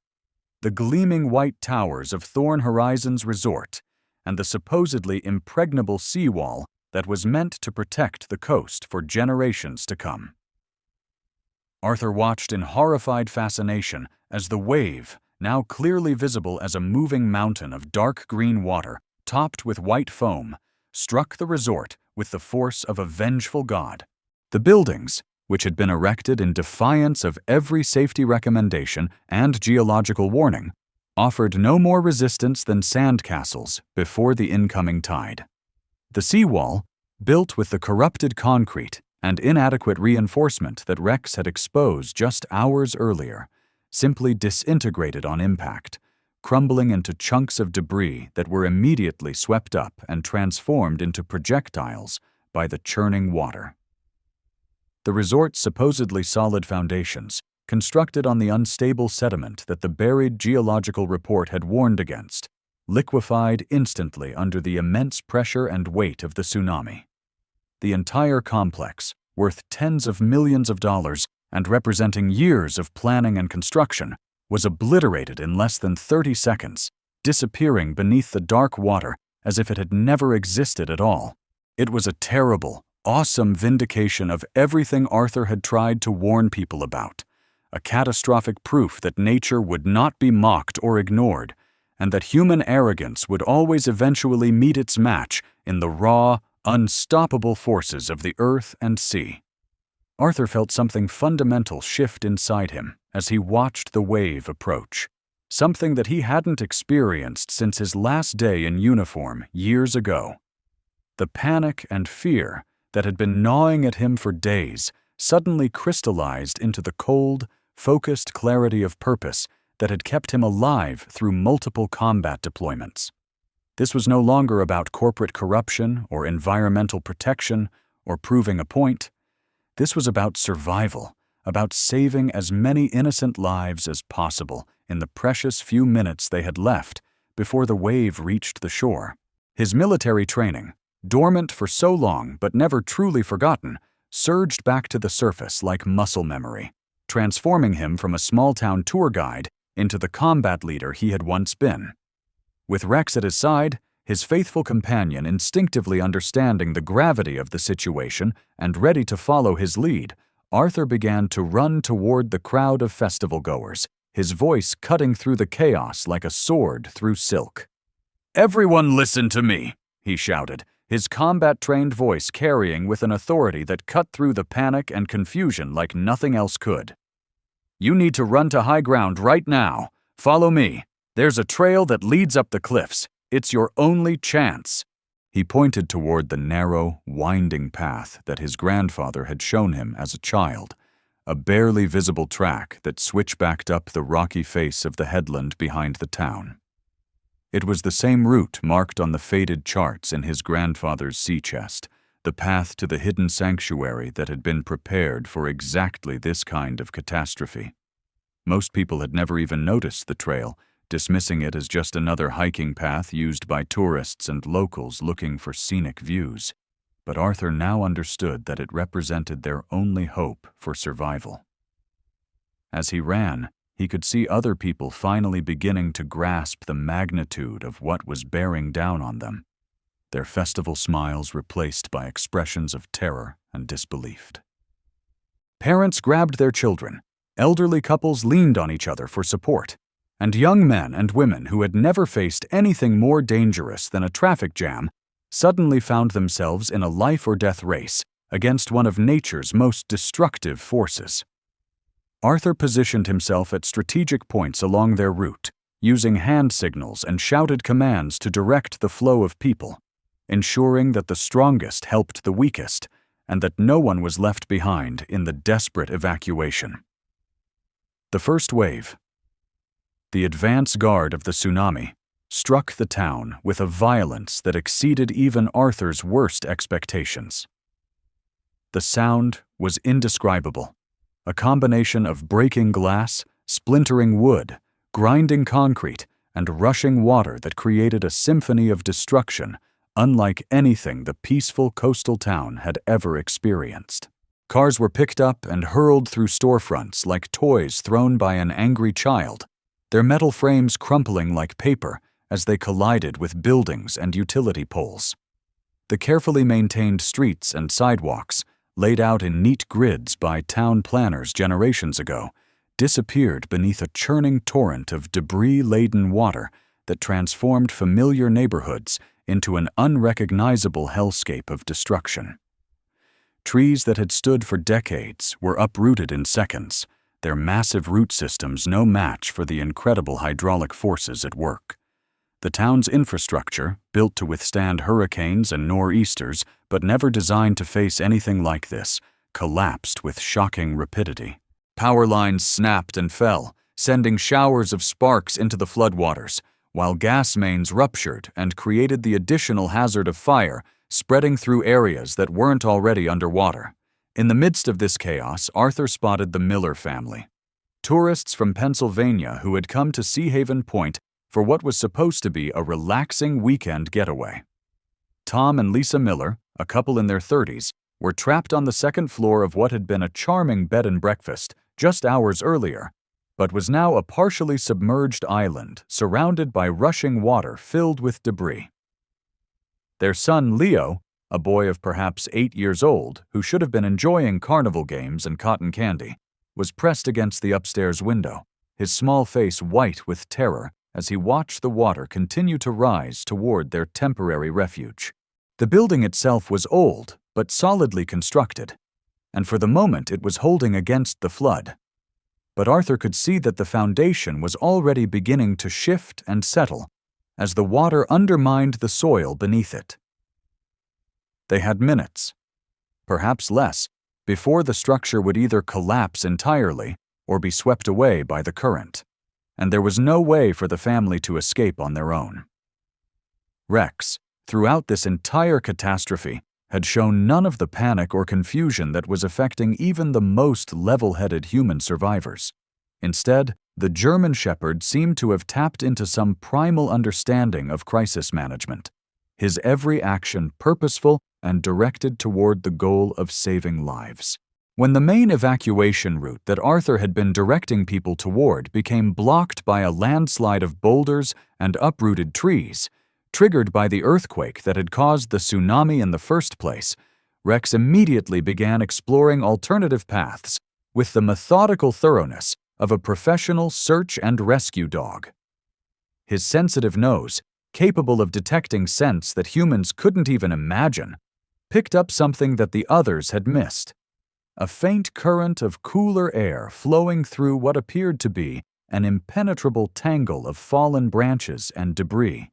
The gleaming white towers of Thorn Horizons Resort and the supposedly impregnable seawall that was meant to protect the coast for generations to come. Arthur watched in horrified fascination as the wave, now clearly visible as a moving mountain of dark green water topped with white foam, struck the resort with the force of a vengeful god. The buildings, which had been erected in defiance of every safety recommendation and geological warning, offered no more resistance than sandcastles before the incoming tide. The seawall, built with the corrupted concrete and inadequate reinforcement that Rex had exposed just hours earlier, simply disintegrated on impact, crumbling into chunks of debris that were immediately swept up and transformed into projectiles by the churning water. The resort's supposedly solid foundations, constructed on the unstable sediment that the buried geological report had warned against, liquefied instantly under the immense pressure and weight of the tsunami. The entire complex, worth tens of millions of dollars and representing years of planning and construction, was obliterated in less than 30 seconds, disappearing beneath the dark water as if it had never existed at all. It was a terrible, awesome vindication of everything Arthur had tried to warn people about, a catastrophic proof that nature would not be mocked or ignored, and that human arrogance would always eventually meet its match in the raw, unstoppable forces of the earth and sea. Arthur felt something fundamental shift inside him as he watched the wave approach, something that he hadn't experienced since his last day in uniform years ago. The panic and fear that had been gnawing at him for days suddenly crystallized into the cold, focused clarity of purpose that had kept him alive through multiple combat deployments. This was no longer about corporate corruption or environmental protection or proving a point. This was about survival, about saving as many innocent lives as possible in the precious few minutes they had left before the wave reached the shore. His military training, dormant for so long but never truly forgotten, surged back to the surface like muscle memory, transforming him from a small-town tour guide into the combat leader he had once been. With Rex at his side, his faithful companion instinctively understanding the gravity of the situation and ready to follow his lead, Arthur began to run toward the crowd of festival-goers, his voice cutting through the chaos like a sword through silk. "Everyone listen to me," he shouted, his combat-trained voice carrying with an authority that cut through the panic and confusion like nothing else could. "You need to run to high ground right now. Follow me. There's a trail that leads up the cliffs. It's your only chance." He pointed toward the narrow, winding path that his grandfather had shown him as a child, a barely visible track that switchbacked up the rocky face of the headland behind the town. It was the same route marked on the faded charts in his grandfather's sea chest, the path to the hidden sanctuary that had been prepared for exactly this kind of catastrophe. Most people had never even noticed the trail, dismissing it as just another hiking path used by tourists and locals looking for scenic views. But Arthur now understood that it represented their only hope for survival. As he ran, he could see other people finally beginning to grasp the magnitude of what was bearing down on them, their festival smiles replaced by expressions of terror and disbelief. Parents grabbed their children, elderly couples leaned on each other for support, and young men and women who had never faced anything more dangerous than a traffic jam suddenly found themselves in a life-or-death race against one of nature's most destructive forces. Arthur positioned himself at strategic points along their route, using hand signals and shouted commands to direct the flow of people, ensuring that the strongest helped the weakest and that no one was left behind in the desperate evacuation. The first wave, the advance guard of the tsunami, struck the town with a violence that exceeded even Arthur's worst expectations. The sound was indescribable, a combination of breaking glass, splintering wood, grinding concrete, and rushing water that created a symphony of destruction unlike anything the peaceful coastal town had ever experienced. Cars were picked up and hurled through storefronts like toys thrown by an angry child, their metal frames crumpling like paper as they collided with buildings and utility poles. The carefully maintained streets and sidewalks, laid out in neat grids by town planners generations ago, disappeared beneath a churning torrent of debris-laden water that transformed familiar neighborhoods into an unrecognizable hellscape of destruction. Trees that had stood for decades were uprooted in seconds, their massive root systems no match for the incredible hydraulic forces at work. The town's infrastructure, built to withstand hurricanes and nor'easters but never designed to face anything like this, collapsed with shocking rapidity. Power lines snapped and fell, sending showers of sparks into the floodwaters, while gas mains ruptured and created the additional hazard of fire spreading through areas that weren't already underwater. In the midst of this chaos, Arthur spotted the Miller family. Tourists from Pennsylvania who had come to Sea Haven Point for what was supposed to be a relaxing weekend getaway. Tom and Lisa Miller, a couple in their 30s, were trapped on the second floor of what had been a charming bed and breakfast just hours earlier, but was now a partially submerged island surrounded by rushing water filled with debris. Their son Leo, a boy of perhaps 8 years old who should have been enjoying carnival games and cotton candy, was pressed against the upstairs window, his small face white with terror as he watched the water continue to rise toward their temporary refuge. The building itself was old but solidly constructed, and for the moment it was holding against the flood. But Arthur could see that the foundation was already beginning to shift and settle as the water undermined the soil beneath it. They had minutes, perhaps less, before the structure would either collapse entirely or be swept away by the current, and there was no way for the family to escape on their own. Rex, throughout this entire catastrophe, had shown none of the panic or confusion that was affecting even the most level-headed human survivors. Instead, the German Shepherd seemed to have tapped into some primal understanding of crisis management, his every action purposeful and directed toward the goal of saving lives. When the main evacuation route that Arthur had been directing people toward became blocked by a landslide of boulders and uprooted trees, triggered by the earthquake that had caused the tsunami in the first place, Rex immediately began exploring alternative paths with the methodical thoroughness of a professional search and rescue dog. His sensitive nose, capable of detecting scents that humans couldn't even imagine, picked up something that the others had missed: a faint current of cooler air flowing through what appeared to be an impenetrable tangle of fallen branches and debris.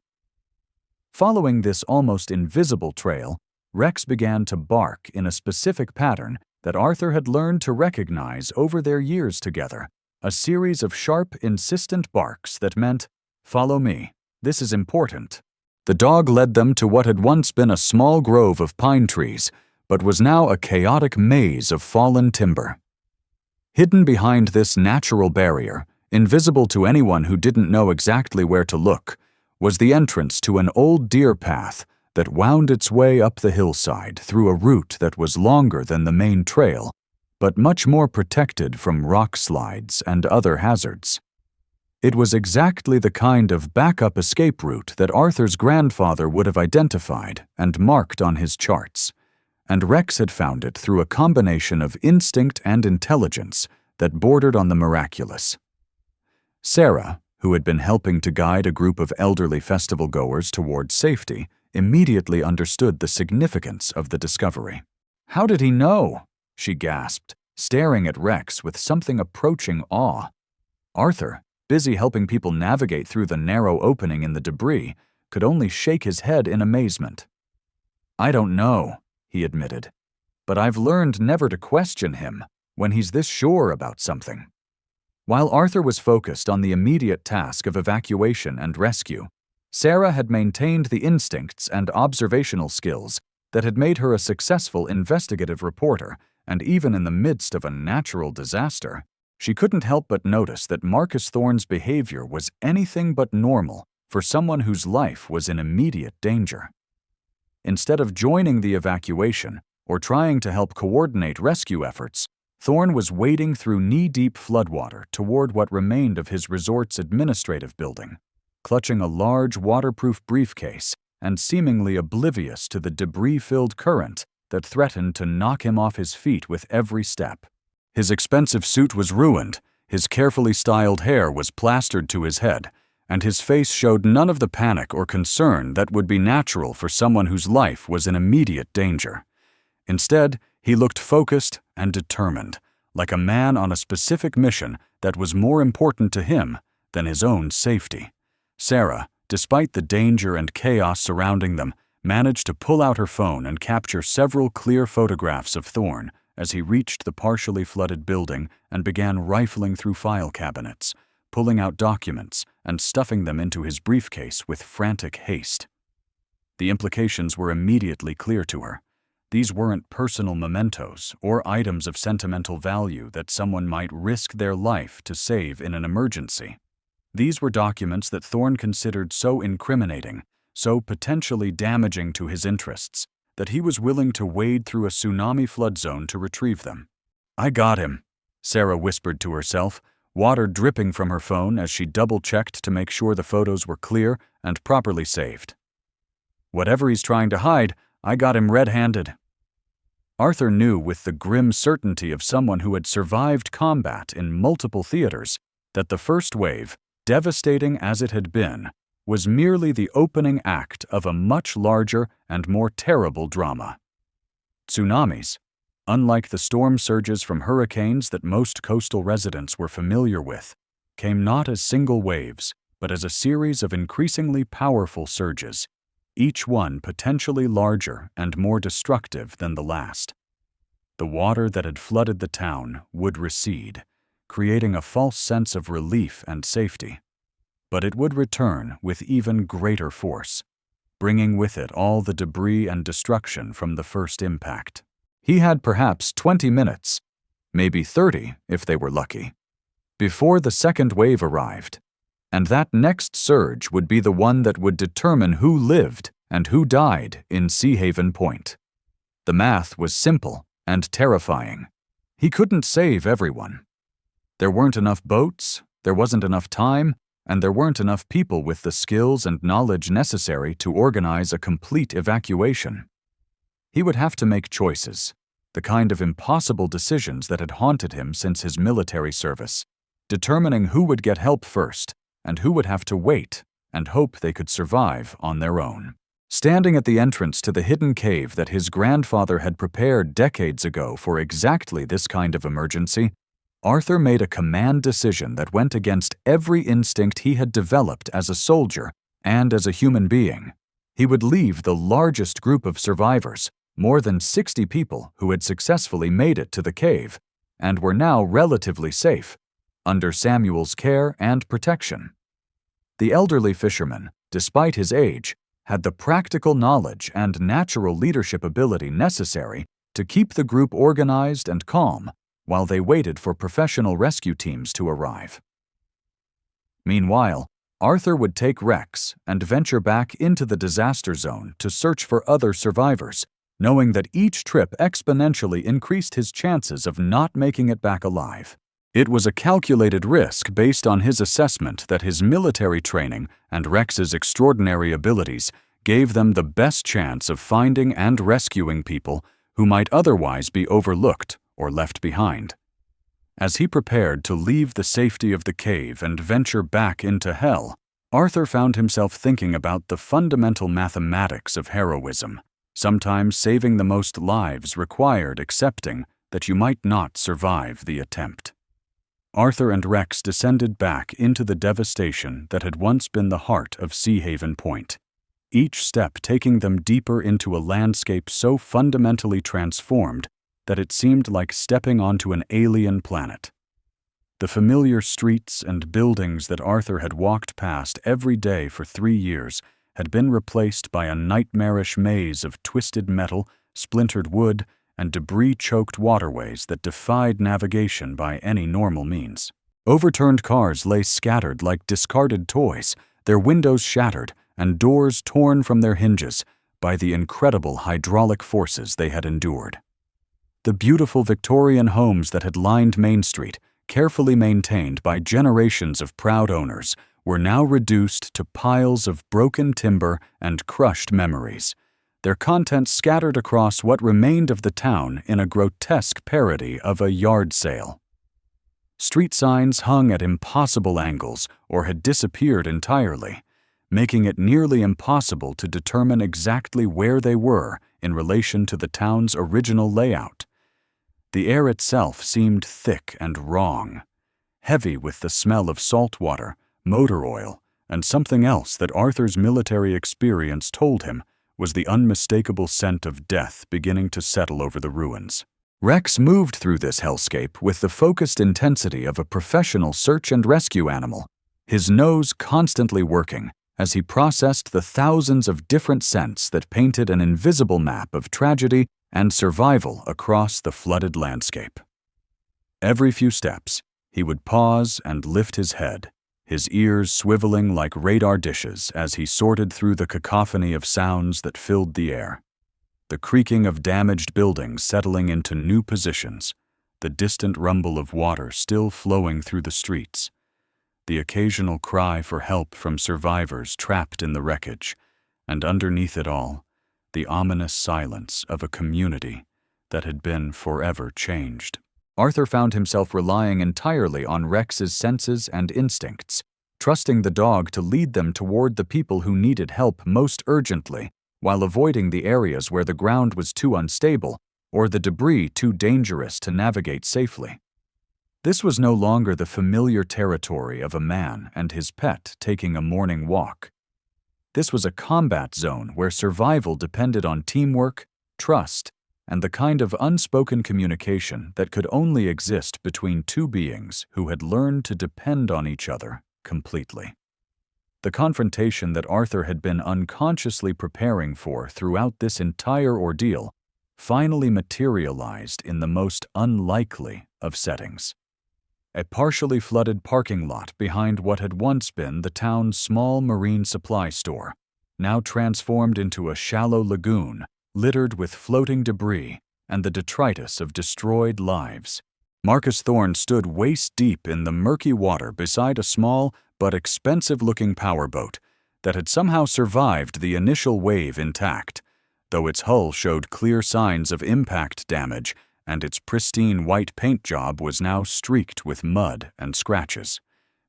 Following this almost invisible trail, Rex began to bark in a specific pattern that Arthur had learned to recognize over their years together, a series of sharp, insistent barks that meant, "Follow me, this is important." The dog led them to what had once been a small grove of pine trees, but was now a chaotic maze of fallen timber. Hidden behind this natural barrier, invisible to anyone who didn't know exactly where to look, was the entrance to an old deer path that wound its way up the hillside through a route that was longer than the main trail, but much more protected from rock slides and other hazards. It was exactly the kind of backup escape route that Arthur's grandfather would have identified and marked on his charts, and Rex had found it through a combination of instinct and intelligence that bordered on the miraculous. Sarah, who had been helping to guide a group of elderly festival-goers toward safety, immediately understood the significance of the discovery. "How did he know?" she gasped, staring at Rex with something approaching awe. Arthur, busy helping people navigate through the narrow opening in the debris, could only shake his head in amazement. "I don't know," he admitted, "but I've learned never to question him when he's this sure about something." While Arthur was focused on the immediate task of evacuation and rescue, Sarah had maintained the instincts and observational skills that had made her a successful investigative reporter, and even in the midst of a natural disaster, She couldn't help but notice that Marcus Thorne's behavior was anything but normal for someone whose life was in immediate danger. Instead of joining the evacuation or trying to help coordinate rescue efforts, Thorne was wading through knee-deep floodwater toward what remained of his resort's administrative building, clutching a large waterproof briefcase and seemingly oblivious to the debris-filled current that threatened to knock him off his feet with every step. His expensive suit was ruined, his carefully styled hair was plastered to his head, and his face showed none of the panic or concern that would be natural for someone whose life was in immediate danger. Instead, he looked focused and determined, like a man on a specific mission that was more important to him than his own safety. Sarah, despite the danger and chaos surrounding them, managed to pull out her phone and capture several clear photographs of Thorne as he reached the partially flooded building and began rifling through file cabinets, pulling out documents and stuffing them into his briefcase with frantic haste. The implications were immediately clear to her. These weren't personal mementos or items of sentimental value that someone might risk their life to save in an emergency. These were documents that Thorne considered so incriminating, so potentially damaging to his interests, that he was willing to wade through a tsunami flood zone to retrieve them. "I got him," Sarah whispered to herself, water dripping from her phone as she double-checked to make sure the photos were clear and properly saved. "Whatever he's trying to hide, I got him red-handed." Arthur knew with the grim certainty of someone who had survived combat in multiple theaters that the first wave, devastating as it had been, was merely the opening act of a much larger and more terrible drama. Tsunamis, unlike the storm surges from hurricanes that most coastal residents were familiar with, came not as single waves, but as a series of increasingly powerful surges, each one potentially larger and more destructive than the last. The water that had flooded the town would recede, creating a false sense of relief and safety. But it would return with even greater force, bringing with it all the debris and destruction from the first impact. He had perhaps 20 minutes, maybe 30 if they were lucky, before the second wave arrived, and that next surge would be the one that would determine who lived and who died in Sea Haven Point. The math was simple and terrifying. He couldn't save everyone. There weren't enough boats, there wasn't enough time, and there weren't enough people with the skills and knowledge necessary to organize a complete evacuation. He would have to make choices, the kind of impossible decisions that had haunted him since his military service, determining who would get help first and who would have to wait and hope they could survive on their own. Standing at the entrance to the hidden cave that his grandfather had prepared decades ago for exactly this kind of emergency, Arthur made a command decision that went against every instinct he had developed as a soldier and as a human being. He would leave the largest group of survivors, more than 60 people who had successfully made it to the cave and were now relatively safe, under Samuel's care and protection. The elderly fisherman, despite his age, had the practical knowledge and natural leadership ability necessary to keep the group organized and calm while they waited for professional rescue teams to arrive. Meanwhile, Arthur would take Rex and venture back into the disaster zone to search for other survivors, knowing that each trip exponentially increased his chances of not making it back alive. It was a calculated risk based on his assessment that his military training and Rex's extraordinary abilities gave them the best chance of finding and rescuing people who might otherwise be overlooked or left behind. As he prepared to leave the safety of the cave and venture back into hell, Arthur found himself thinking about the fundamental mathematics of heroism. Sometimes saving the most lives required accepting that you might not survive the attempt. Arthur and Rex descended back into the devastation that had once been the heart of Sea Haven Point, each step taking them deeper into a landscape so fundamentally transformed that it seemed like stepping onto an alien planet. The familiar streets and buildings that Arthur had walked past every day for 3 years had been replaced by a nightmarish maze of twisted metal, splintered wood, and debris-choked waterways that defied navigation by any normal means. Overturned cars lay scattered like discarded toys, their windows shattered and doors torn from their hinges by the incredible hydraulic forces they had endured. The beautiful Victorian homes that had lined Main Street, carefully maintained by generations of proud owners, were now reduced to piles of broken timber and crushed memories, their contents scattered across what remained of the town in a grotesque parody of a yard sale. Street signs hung at impossible angles or had disappeared entirely, making it nearly impossible to determine exactly where they were in relation to the town's original layout. The air itself seemed thick and wrong, heavy with the smell of salt water, motor oil, and something else that Arthur's military experience told him was the unmistakable scent of death beginning to settle over the ruins. Rex moved through this hellscape with the focused intensity of a professional search and rescue animal, his nose constantly working as he processed the thousands of different scents that painted an invisible map of tragedy and survival across the flooded landscape. Every few steps, he would pause and lift his head, his ears swiveling like radar dishes as he sorted through the cacophony of sounds that filled the air. The creaking of damaged buildings settling into new positions, the distant rumble of water still flowing through the streets, the occasional cry for help from survivors trapped in the wreckage, and underneath it all, the ominous silence of a community that had been forever changed. Arthur found himself relying entirely on Rex's senses and instincts, trusting the dog to lead them toward the people who needed help most urgently, while avoiding the areas where the ground was too unstable or the debris too dangerous to navigate safely. This was no longer the familiar territory of a man and his pet taking a morning walk. This was a combat zone where survival depended on teamwork, trust, and the kind of unspoken communication that could only exist between two beings who had learned to depend on each other completely. The confrontation that Arthur had been unconsciously preparing for throughout this entire ordeal finally materialized in the most unlikely of settings. A partially flooded parking lot behind what had once been the town's small marine supply store, now transformed into a shallow lagoon littered with floating debris and the detritus of destroyed lives. Marcus Thorne stood waist-deep in the murky water beside a small but expensive-looking powerboat that had somehow survived the initial wave intact, though its hull showed clear signs of impact damage and its pristine white paint job was now streaked with mud and scratches.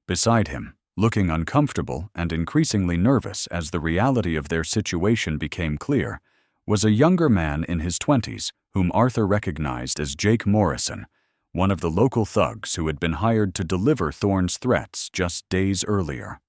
Beside him, looking uncomfortable and increasingly nervous as the reality of their situation became clear, was a younger man in his 20s whom Arthur recognized as Jake Morrison, one of the local thugs who had been hired to deliver Thorne's threats just days earlier.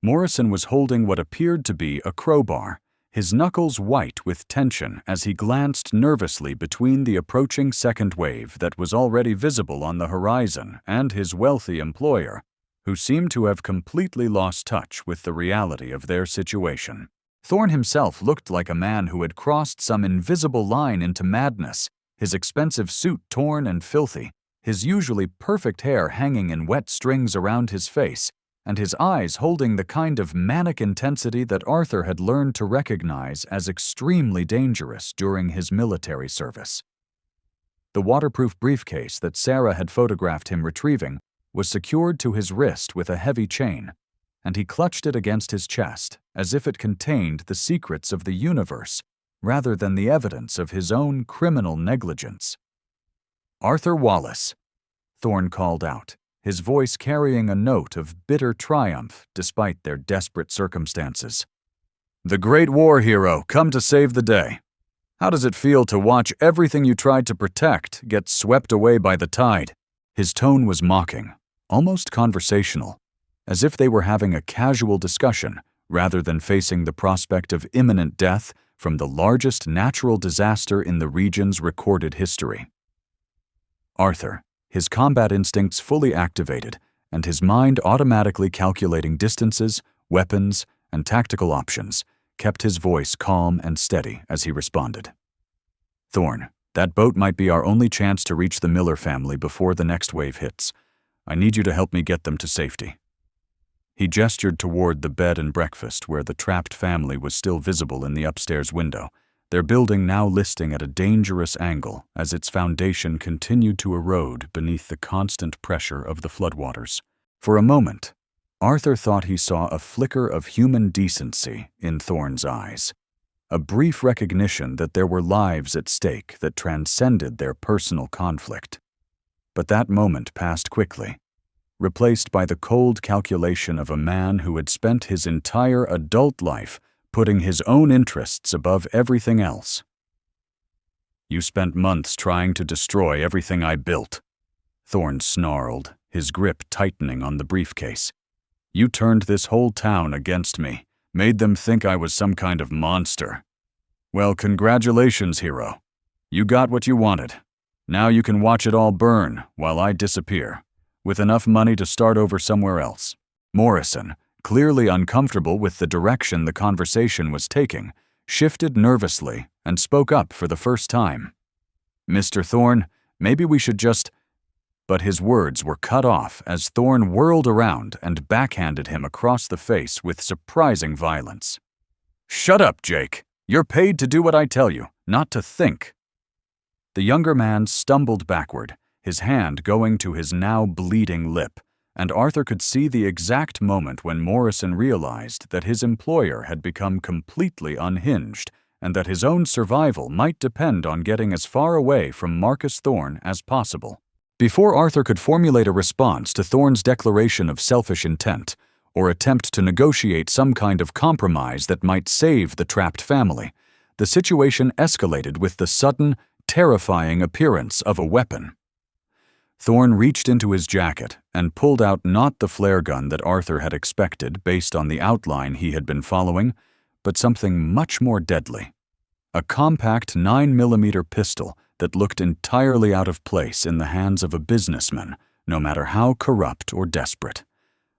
Morrison was holding what appeared to be a crowbar, his knuckles white with tension as he glanced nervously between the approaching second wave that was already visible on the horizon and his wealthy employer, who seemed to have completely lost touch with the reality of their situation. Thorne himself looked like a man who had crossed some invisible line into madness, his expensive suit torn and filthy, his usually perfect hair hanging in wet strings around his face, and his eyes holding the kind of manic intensity that Arthur had learned to recognize as extremely dangerous during his military service. The waterproof briefcase that Sarah had photographed him retrieving was secured to his wrist with a heavy chain, and he clutched it against his chest as if it contained the secrets of the universe rather than the evidence of his own criminal negligence. "Arthur Wallace," Thorne called out, his voice carrying a note of bitter triumph despite their desperate circumstances. "The great war hero come to save the day. How does it feel to watch everything you tried to protect get swept away by the tide?" His tone was mocking, almost conversational, as if they were having a casual discussion rather than facing the prospect of imminent death from the largest natural disaster in the region's recorded history. Arthur, his combat instincts fully activated and his mind automatically calculating distances, weapons, and tactical options, kept his voice calm and steady as he responded. "Thorne, That boat might be our only chance to reach the Miller family before the next wave hits. I need you to help me get them to safety." He gestured toward the bed and breakfast where the trapped family was still visible in the upstairs window, their building now listing at a dangerous angle as its foundation continued to erode beneath the constant pressure of the floodwaters. For a moment, Arthur thought he saw a flicker of human decency in Thorne's eyes, a brief recognition that there were lives at stake that transcended their personal conflict. But that moment passed quickly, replaced by the cold calculation of a man who had spent his entire adult life putting his own interests above everything else. "You spent months trying to destroy everything I built," Thorne snarled, his grip tightening on the briefcase. "You turned this whole town against me, made them think I was some kind of monster. Well, congratulations, hero. You got what you wanted. Now you can watch it all burn while I disappear, with enough money to start over somewhere else." Morrison, clearly uncomfortable with the direction the conversation was taking, shifted nervously and spoke up for the first time. "Mr. Thorne, maybe we should just—" But his words were cut off as Thorne whirled around and backhanded him across the face with surprising violence. "Shut up, Jake. You're paid to do what I tell you, not to think." The younger man stumbled backward, his hand going to his now bleeding lip, and Arthur could see the exact moment when Morrison realized that his employer had become completely unhinged and that his own survival might depend on getting as far away from Marcus Thorne as possible. Before Arthur could formulate a response to Thorne's declaration of selfish intent, or attempt to negotiate some kind of compromise that might save the trapped family, the situation escalated with the sudden, terrifying appearance of a weapon. Thorne reached into his jacket and pulled out not the flare gun that Arthur had expected based on the outline he had been following, but something much more deadly. A compact 9mm pistol that looked entirely out of place in the hands of a businessman, no matter how corrupt or desperate.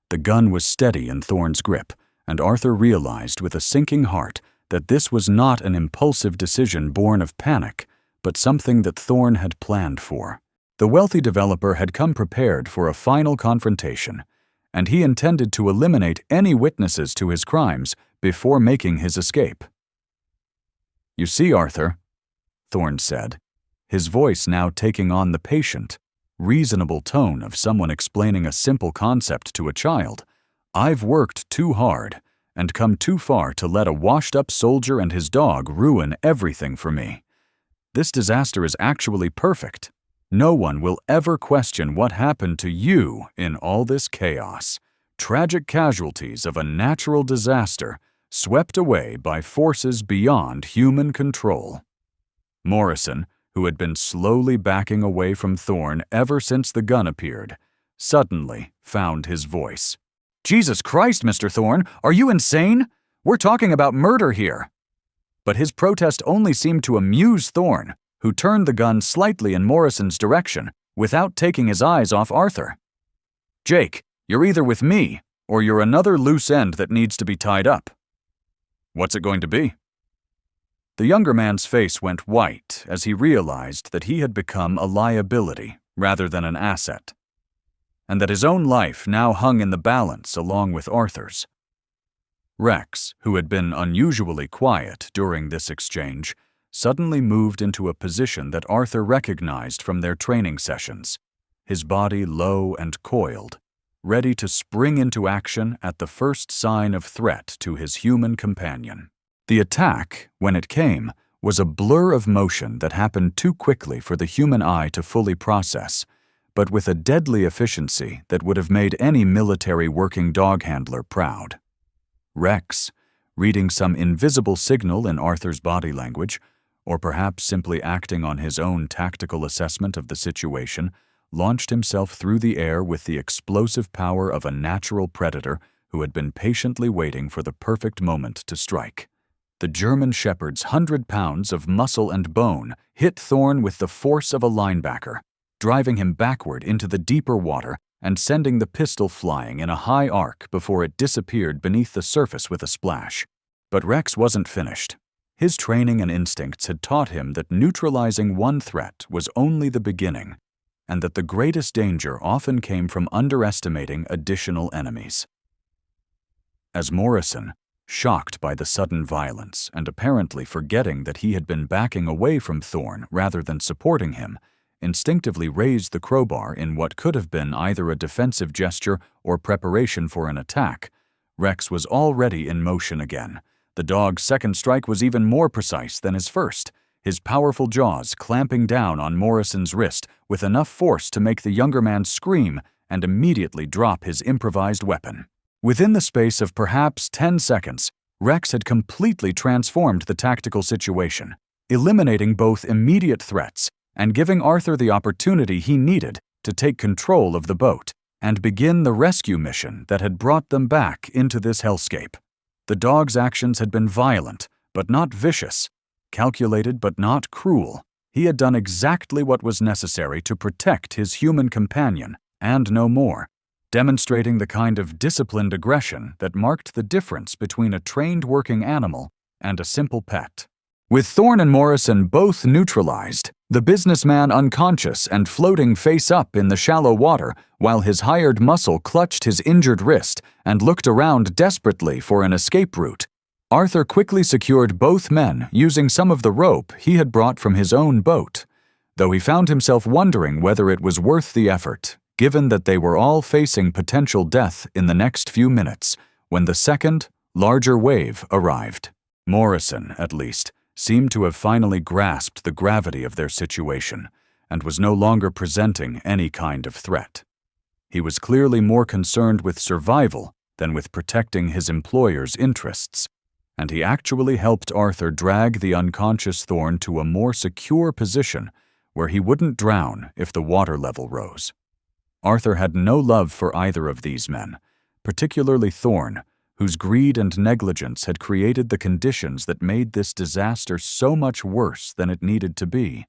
The gun was steady in Thorne's grip, and Arthur realized with a sinking heart that this was not an impulsive decision born of panic, but something that Thorne had planned for. The wealthy developer had come prepared for a final confrontation, and he intended to eliminate any witnesses to his crimes before making his escape. "You see, Arthur," Thorne said, his voice now taking on the patient, reasonable tone of someone explaining a simple concept to a child, "I've worked too hard and come too far to let a washed-up soldier and his dog ruin everything for me. This disaster is actually perfect. No one will ever question what happened to you in all this chaos. Tragic casualties of a natural disaster swept away by forces beyond human control." Morrison, who had been slowly backing away from Thorne ever since the gun appeared, suddenly found his voice. "Jesus Christ, Mr. Thorne, are you insane? We're talking about murder here." But his protest only seemed to amuse Thorne, who turned the gun slightly in Morrison's direction without taking his eyes off Arthur. "Jake, you're either with me or you're another loose end that needs to be tied up." "What's it going to be?" The younger man's face went white as he realized that he had become a liability rather than an asset, and that his own life now hung in the balance along with Arthur's. Rex, who had been unusually quiet during this exchange, suddenly moved into a position that Arthur recognized from their training sessions, his body low and coiled, ready to spring into action at the first sign of threat to his human companion. The attack, when it came, was a blur of motion that happened too quickly for the human eye to fully process, but with a deadly efficiency that would have made any military working dog handler proud. Rex, reading some invisible signal in Arthur's body language, or perhaps simply acting on his own tactical assessment of the situation, launched himself through the air with the explosive power of a natural predator who had been patiently waiting for the perfect moment to strike. The German Shepherd's 100 pounds of muscle and bone hit Thorne with the force of a linebacker, driving him backward into the deeper water and sending the pistol flying in a high arc before it disappeared beneath the surface with a splash. But Rex wasn't finished. His training and instincts had taught him that neutralizing one threat was only the beginning, and that the greatest danger often came from underestimating additional enemies. As Morrison, shocked by the sudden violence and apparently forgetting that he had been backing away from Thorn rather than supporting him, instinctively raised the crowbar in what could have been either a defensive gesture or preparation for an attack, Rex was already in motion again. The dog's second strike was even more precise than his first, his powerful jaws clamping down on Morrison's wrist with enough force to make the younger man scream and immediately drop his improvised weapon. Within the space of perhaps 10 seconds, Rex had completely transformed the tactical situation, eliminating both immediate threats and giving Arthur the opportunity he needed to take control of the boat and begin the rescue mission that had brought them back into this hellscape. The dog's actions had been violent, but not vicious, calculated but not cruel. He had done exactly what was necessary to protect his human companion, and no more, demonstrating the kind of disciplined aggression that marked the difference between a trained working animal and a simple pet. With Thorn and Morrison both neutralized, the businessman unconscious and floating face up in the shallow water while his hired muscle clutched his injured wrist and looked around desperately for an escape route, Arthur quickly secured both men using some of the rope he had brought from his own boat, though he found himself wondering whether it was worth the effort, given that they were all facing potential death in the next few minutes when the second, larger wave arrived. Morrison, at least, seemed to have finally grasped the gravity of their situation and was no longer presenting any kind of threat. He was clearly more concerned with survival than with protecting his employer's interests, and he actually helped Arthur drag the unconscious Thorn to a more secure position where he wouldn't drown if the water level rose. Arthur had no love for either of these men, particularly Thorn, whose greed and negligence had created the conditions that made this disaster so much worse than it needed to be.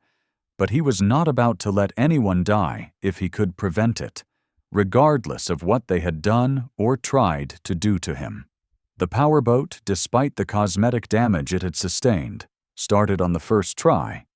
But he was not about to let anyone die if he could prevent it, regardless of what they had done or tried to do to him. The powerboat, despite the cosmetic damage it had sustained, started on the first try,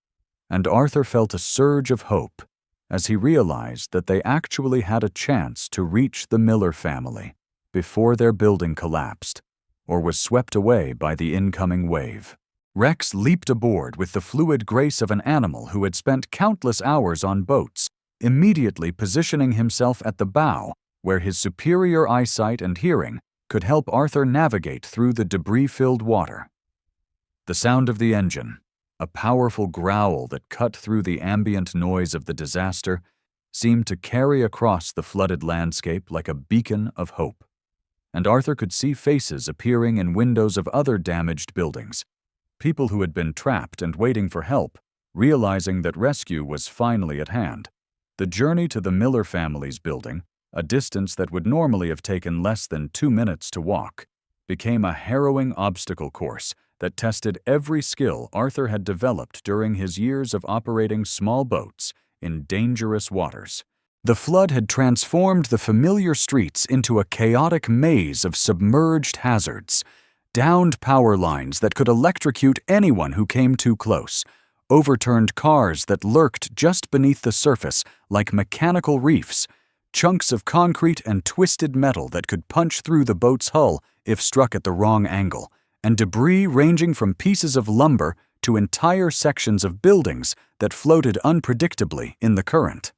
and Arthur felt a surge of hope as he realized that they actually had a chance to reach the Miller family before their building collapsed or was swept away by the incoming wave. Rex leaped aboard with the fluid grace of an animal who had spent countless hours on boats, immediately positioning himself at the bow where his superior eyesight and hearing could help Arthur navigate through the debris-filled water. The sound of the engine, a powerful growl that cut through the ambient noise of the disaster, seemed to carry across the flooded landscape like a beacon of hope. And Arthur could see faces appearing in windows of other damaged buildings, people who had been trapped and waiting for help, realizing that rescue was finally at hand. The journey to the Miller family's building, a distance that would normally have taken less than 2 minutes to walk, became a harrowing obstacle course that tested every skill Arthur had developed during his years of operating small boats in dangerous waters. The flood had transformed the familiar streets into a chaotic maze of submerged hazards, downed power lines that could electrocute anyone who came too close, overturned cars that lurked just beneath the surface like mechanical reefs, chunks of concrete and twisted metal that could punch through the boat's hull if struck at the wrong angle, and debris ranging from pieces of lumber to entire sections of buildings that floated unpredictably in the current.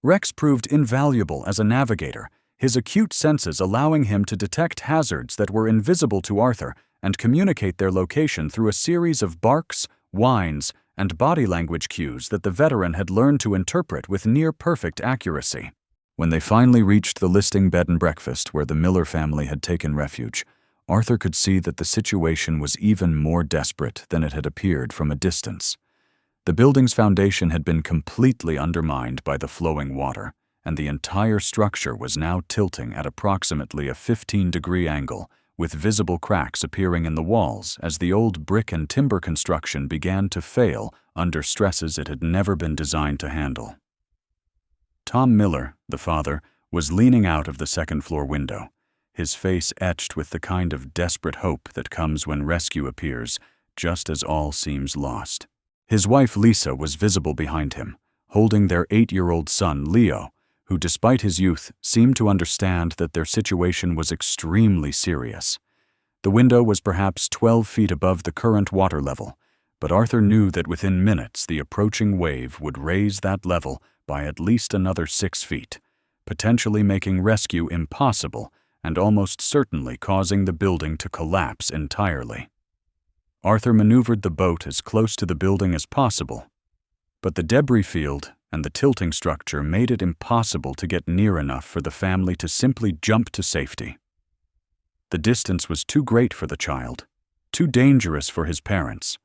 Rex proved invaluable as a navigator, his acute senses allowing him to detect hazards that were invisible to Arthur and communicate their location through a series of barks, whines, and body language cues that the veteran had learned to interpret with near-perfect accuracy. When they finally reached the listing bed and breakfast where the Miller family had taken refuge, Arthur could see that the situation was even more desperate than it had appeared from a distance. The building's foundation had been completely undermined by the flowing water, and the entire structure was now tilting at approximately a 15-degree angle, with visible cracks appearing in the walls as the old brick and timber construction began to fail under stresses it had never been designed to handle. Tom Miller, the father, was leaning out of the second-floor window, his face etched with the kind of desperate hope that comes when rescue appears, just as all seems lost. His wife Lisa was visible behind him, holding their 8-year-old son Leo, who despite his youth seemed to understand that their situation was extremely serious. The window was perhaps 12 feet above the current water level, but Arthur knew that within minutes the approaching wave would raise that level by at least another 6 feet, potentially making rescue impossible and almost certainly causing the building to collapse entirely. Arthur maneuvered the boat as close to the building as possible, but the debris field and the tilting structure made it impossible to get near enough for the family to simply jump to safety. The distance was too great for the child, too dangerous for his parents,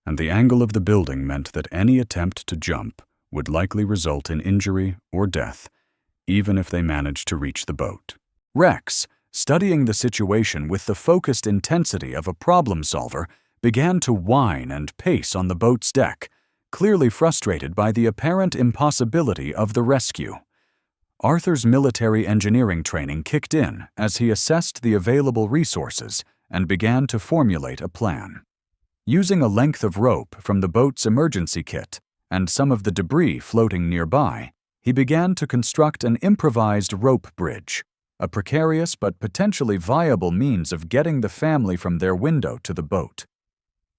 and the angle of the building meant that any attempt to jump would likely result in injury or death, even if they managed to reach the boat. Rex, studying the situation with the focused intensity of a problem solver, began to whine and pace on the boat's deck, clearly frustrated by the apparent impossibility of the rescue. Arthur's military engineering training kicked in as he assessed the available resources and began to formulate a plan. Using a length of rope from the boat's emergency kit and some of the debris floating nearby, he began to construct an improvised rope bridge, a precarious but potentially viable means of getting the family from their window to the boat.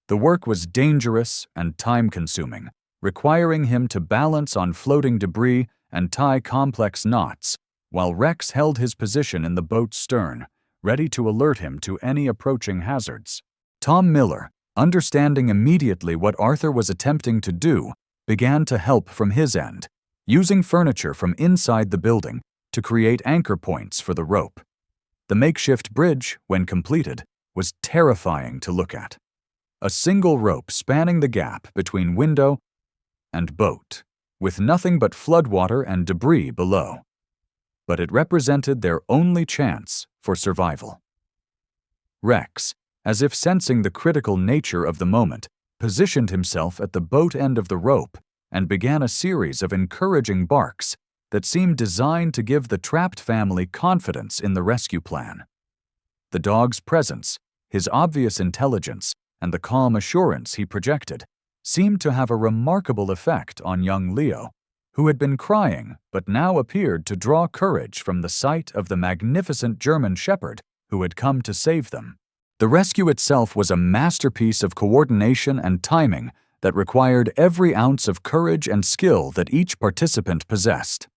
The work was dangerous and time-consuming, requiring him to balance on floating debris and tie complex knots, while Rex held his position in the boat's stern, ready to alert him to any approaching hazards. Tom Miller, understanding immediately what Arthur was attempting to do, began to help from his end, using furniture from inside the building to create anchor points for the rope. The makeshift bridge, when completed, was terrifying to look at. A single rope spanning the gap between window and boat, with nothing but floodwater and debris below. But it represented their only chance for survival. Rex, as if sensing the critical nature of the moment, positioned himself at the boat end of the rope and began a series of encouraging barks that seemed designed to give the trapped family confidence in the rescue plan. The dog's presence, his obvious intelligence, and the calm assurance he projected seemed to have a remarkable effect on young Leo, who had been crying but now appeared to draw courage from the sight of the magnificent German shepherd who had come to save them. The rescue itself was a masterpiece of coordination and timing that required every ounce of courage and skill that each participant possessed.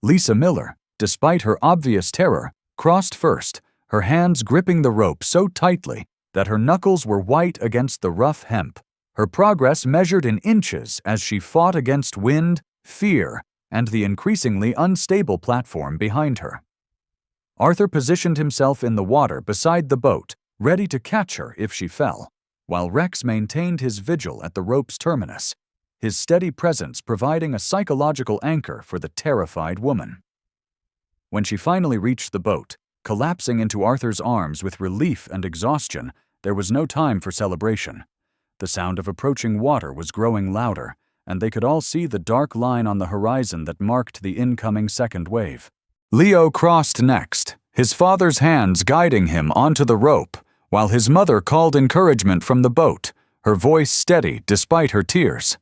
Lisa Miller, despite her obvious terror, crossed first, her hands gripping the rope so tightly that her knuckles were white against the rough hemp, her progress measured in inches as she fought against wind, fear, and the increasingly unstable platform behind her. Arthur positioned himself in the water beside the boat, ready to catch her if she fell, while Rex maintained his vigil at the rope's terminus, his steady presence providing a psychological anchor for the terrified woman. When she finally reached the boat, collapsing into Arthur's arms with relief and exhaustion, there was no time for celebration. The sound of approaching water was growing louder, and they could all see the dark line on the horizon that marked the incoming second wave. Leo crossed next, his father's hands guiding him onto the rope, while his mother called encouragement from the boat, her voice steady despite her tears.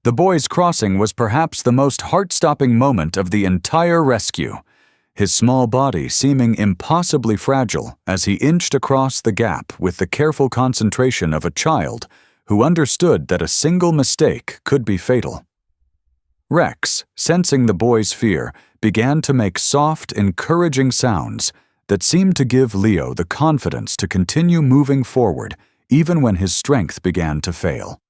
The boy's crossing was perhaps the most heart-stopping moment of the entire rescue, his small body seeming impossibly fragile as he inched across the gap with the careful concentration of a child who understood that a single mistake could be fatal. Rex, sensing the boy's fear, began to make soft, encouraging sounds that seemed to give Leo the confidence to continue moving forward even when his strength began to fail.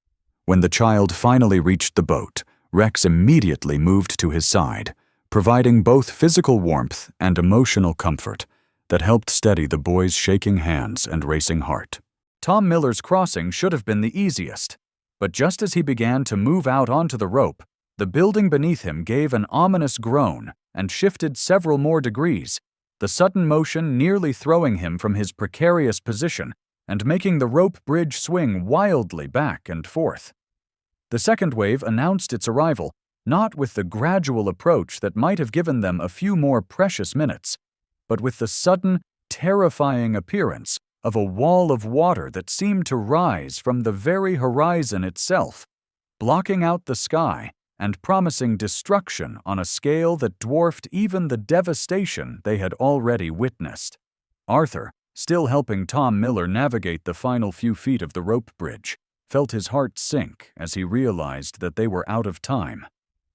When the child finally reached the boat, Rex immediately moved to his side, providing both physical warmth and emotional comfort that helped steady the boy's shaking hands and racing heart. Tom Miller's crossing should have been the easiest, but just as he began to move out onto the rope, the building beneath him gave an ominous groan and shifted several more degrees, the sudden motion nearly throwing him from his precarious position and making the rope bridge swing wildly back and forth. The second wave announced its arrival, not with the gradual approach that might have given them a few more precious minutes, but with the sudden, terrifying appearance of a wall of water that seemed to rise from the very horizon itself, blocking out the sky and promising destruction on a scale that dwarfed even the devastation they had already witnessed. Arthur, still helping Tom Miller navigate the final few feet of the rope bridge, felt his heart sink as he realized that they were out of time.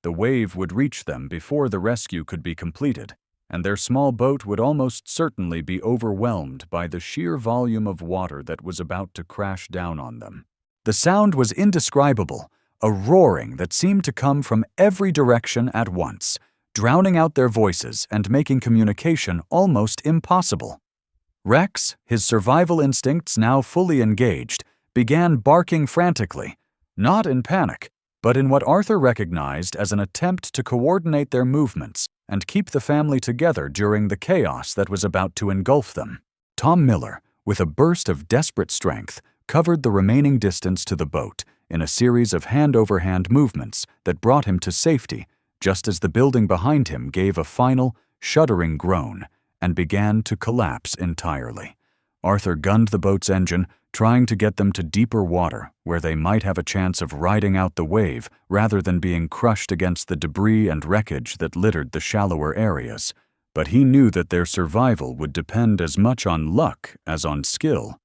The wave would reach them before the rescue could be completed, and their small boat would almost certainly be overwhelmed by the sheer volume of water that was about to crash down on them. The sound was indescribable, a roaring that seemed to come from every direction at once, drowning out their voices and making communication almost impossible. Rex, his survival instincts now fully engaged, began barking frantically, not in panic, but in what Arthur recognized as an attempt to coordinate their movements and keep the family together during the chaos that was about to engulf them. Tom Miller, with a burst of desperate strength, covered the remaining distance to the boat in a series of hand-over-hand movements that brought him to safety, just as the building behind him gave a final, shuddering groan and began to collapse entirely. Arthur gunned the boat's engine, trying to get them to deeper water where they might have a chance of riding out the wave rather than being crushed against the debris and wreckage that littered the shallower areas. But he knew that their survival would depend as much on luck as on skill,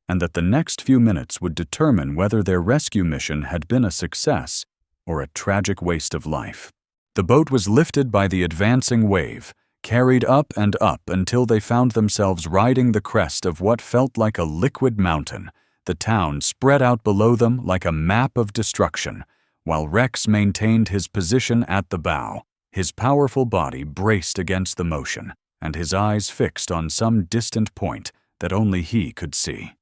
and that the next few minutes would determine whether their rescue mission had been a success or a tragic waste of life. The boat was lifted by the advancing wave, carried up and up until they found themselves riding the crest of what felt like a liquid mountain, the town spread out below them like a map of destruction, while Rex maintained his position at the bow, his powerful body braced against the motion, and his eyes fixed on some distant point that only he could see.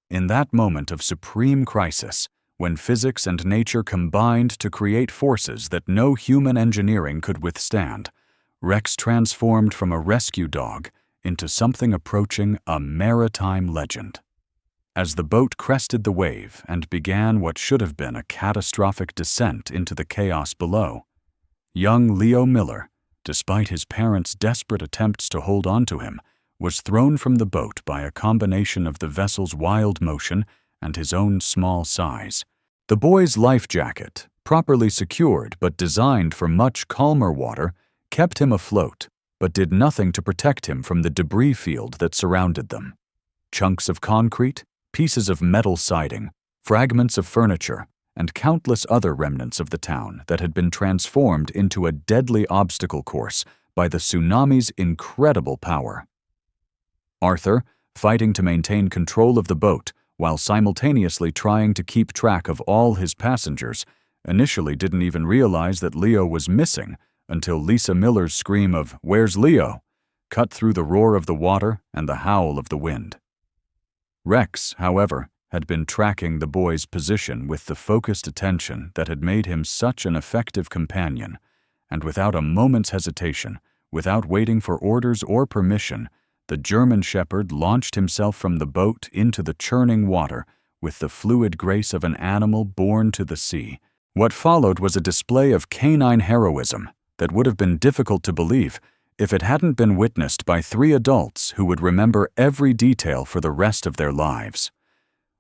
In that moment of supreme crisis, when physics and nature combined to create forces that no human engineering could withstand, Rex transformed from a rescue dog into something approaching a maritime legend. As the boat crested the wave and began what should have been a catastrophic descent into the chaos below, young Leo Miller, despite his parents' desperate attempts to hold on to him, was thrown from the boat by a combination of the vessel's wild motion and his own small size. The boy's life jacket, properly secured but designed for much calmer water, kept him afloat, but did nothing to protect him from the debris field that surrounded them. Chunks of concrete, pieces of metal siding, fragments of furniture, and countless other remnants of the town that had been transformed into a deadly obstacle course by the tsunami's incredible power. Arthur, fighting to maintain control of the boat while simultaneously trying to keep track of all his passengers, initially didn't even realize that Leo was missing until Lisa Miller's scream of "Where's Leo?" cut through the roar of the water and the howl of the wind. Rex, however, had been tracking the boy's position with the focused attention that had made him such an effective companion, and without a moment's hesitation, without waiting for orders or permission, the German shepherd launched himself from the boat into the churning water with the fluid grace of an animal born to the sea. What followed was a display of canine heroism that would have been difficult to believe if it hadn't been witnessed by 3 adults who would remember every detail for the rest of their lives.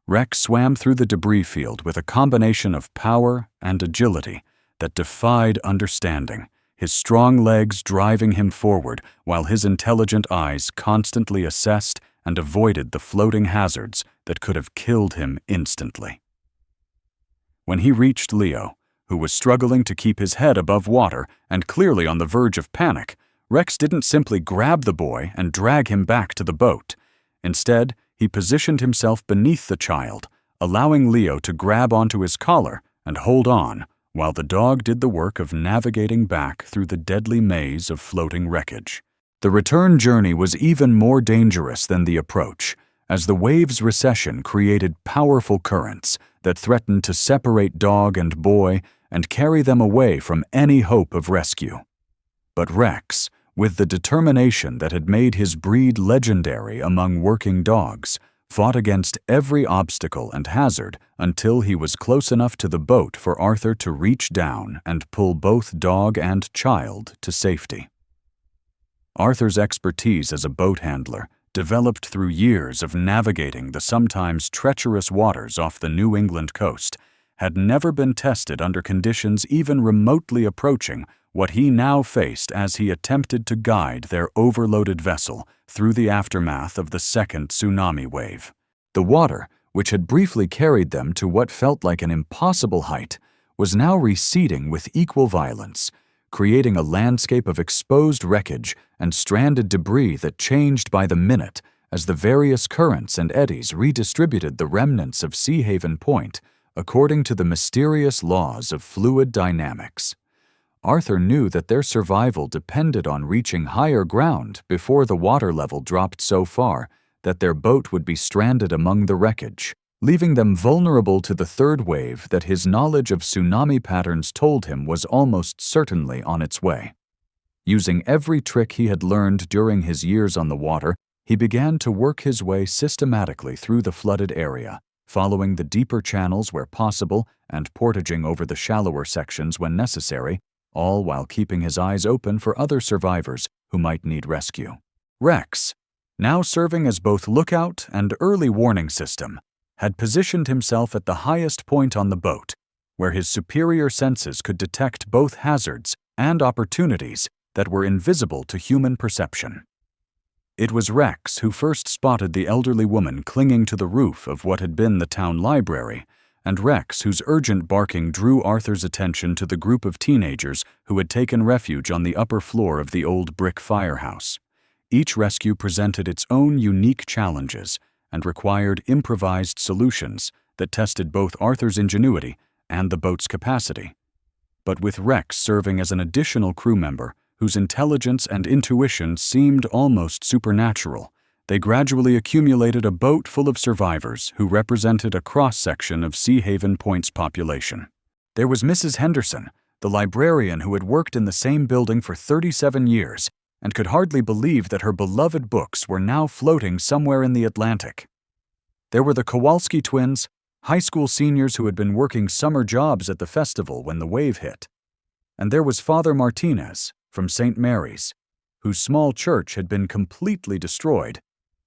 Rex swam through the debris field with a combination of power and agility that defied understanding, his strong legs driving him forward while his intelligent eyes constantly assessed and avoided the floating hazards that could have killed him instantly. When he reached Leo, who was struggling to keep his head above water and clearly on the verge of panic, Rex didn't simply grab the boy and drag him back to the boat. Instead, he positioned himself beneath the child, allowing Leo to grab onto his collar and hold on, while the dog did the work of navigating back through the deadly maze of floating wreckage. The return journey was even more dangerous than the approach, as the wave's recession created powerful currents that threatened to separate dog and boy and carry them away from any hope of rescue. But Rex, with the determination that had made his breed legendary among working dogs, fought against every obstacle and hazard until he was close enough to the boat for Arthur to reach down and pull both dog and child to safety. Arthur's expertise as a boat handler developed through years of navigating the sometimes treacherous waters off the New England coast, had never been tested under conditions even remotely approaching what he now faced as he attempted to guide their overloaded vessel through the aftermath of the second tsunami wave. The water, which had briefly carried them to what felt like an impossible height, was now receding with equal violence, creating a landscape of exposed wreckage and stranded debris that changed by the minute as the various currents and eddies redistributed the remnants of Sea Haven Point according to the mysterious laws of fluid dynamics. Arthur knew that their survival depended on reaching higher ground before the water level dropped so far that their boat would be stranded among the wreckage, leaving them vulnerable to the third wave that his knowledge of tsunami patterns told him was almost certainly on its way. Using every trick he had learned during his years on the water, he began to work his way systematically through the flooded area, following the deeper channels where possible and portaging over the shallower sections when necessary, all while keeping his eyes open for other survivors who might need rescue. Rex, now serving as both lookout and early warning system, had positioned himself at the highest point on the boat, where his superior senses could detect both hazards and opportunities that were invisible to human perception. It was Rex who first spotted the elderly woman clinging to the roof of what had been the town library, and Rex whose urgent barking drew Arthur's attention to the group of teenagers who had taken refuge on the upper floor of the old brick firehouse. Each rescue presented its own unique challenges and required improvised solutions that tested both Arthur's ingenuity and the boat's capacity. But with Rex serving as an additional crew member whose intelligence and intuition seemed almost supernatural, they gradually accumulated a boat full of survivors who represented a cross-section of Sea Haven Point's population. There was Mrs. Henderson, the librarian who had worked in the same building for 37 years and could hardly believe that her beloved books were now floating somewhere in the Atlantic. There were the Kowalski twins, high school seniors who had been working summer jobs at the festival when the wave hit. And there was Father Martinez from St. Mary's, whose small church had been completely destroyed,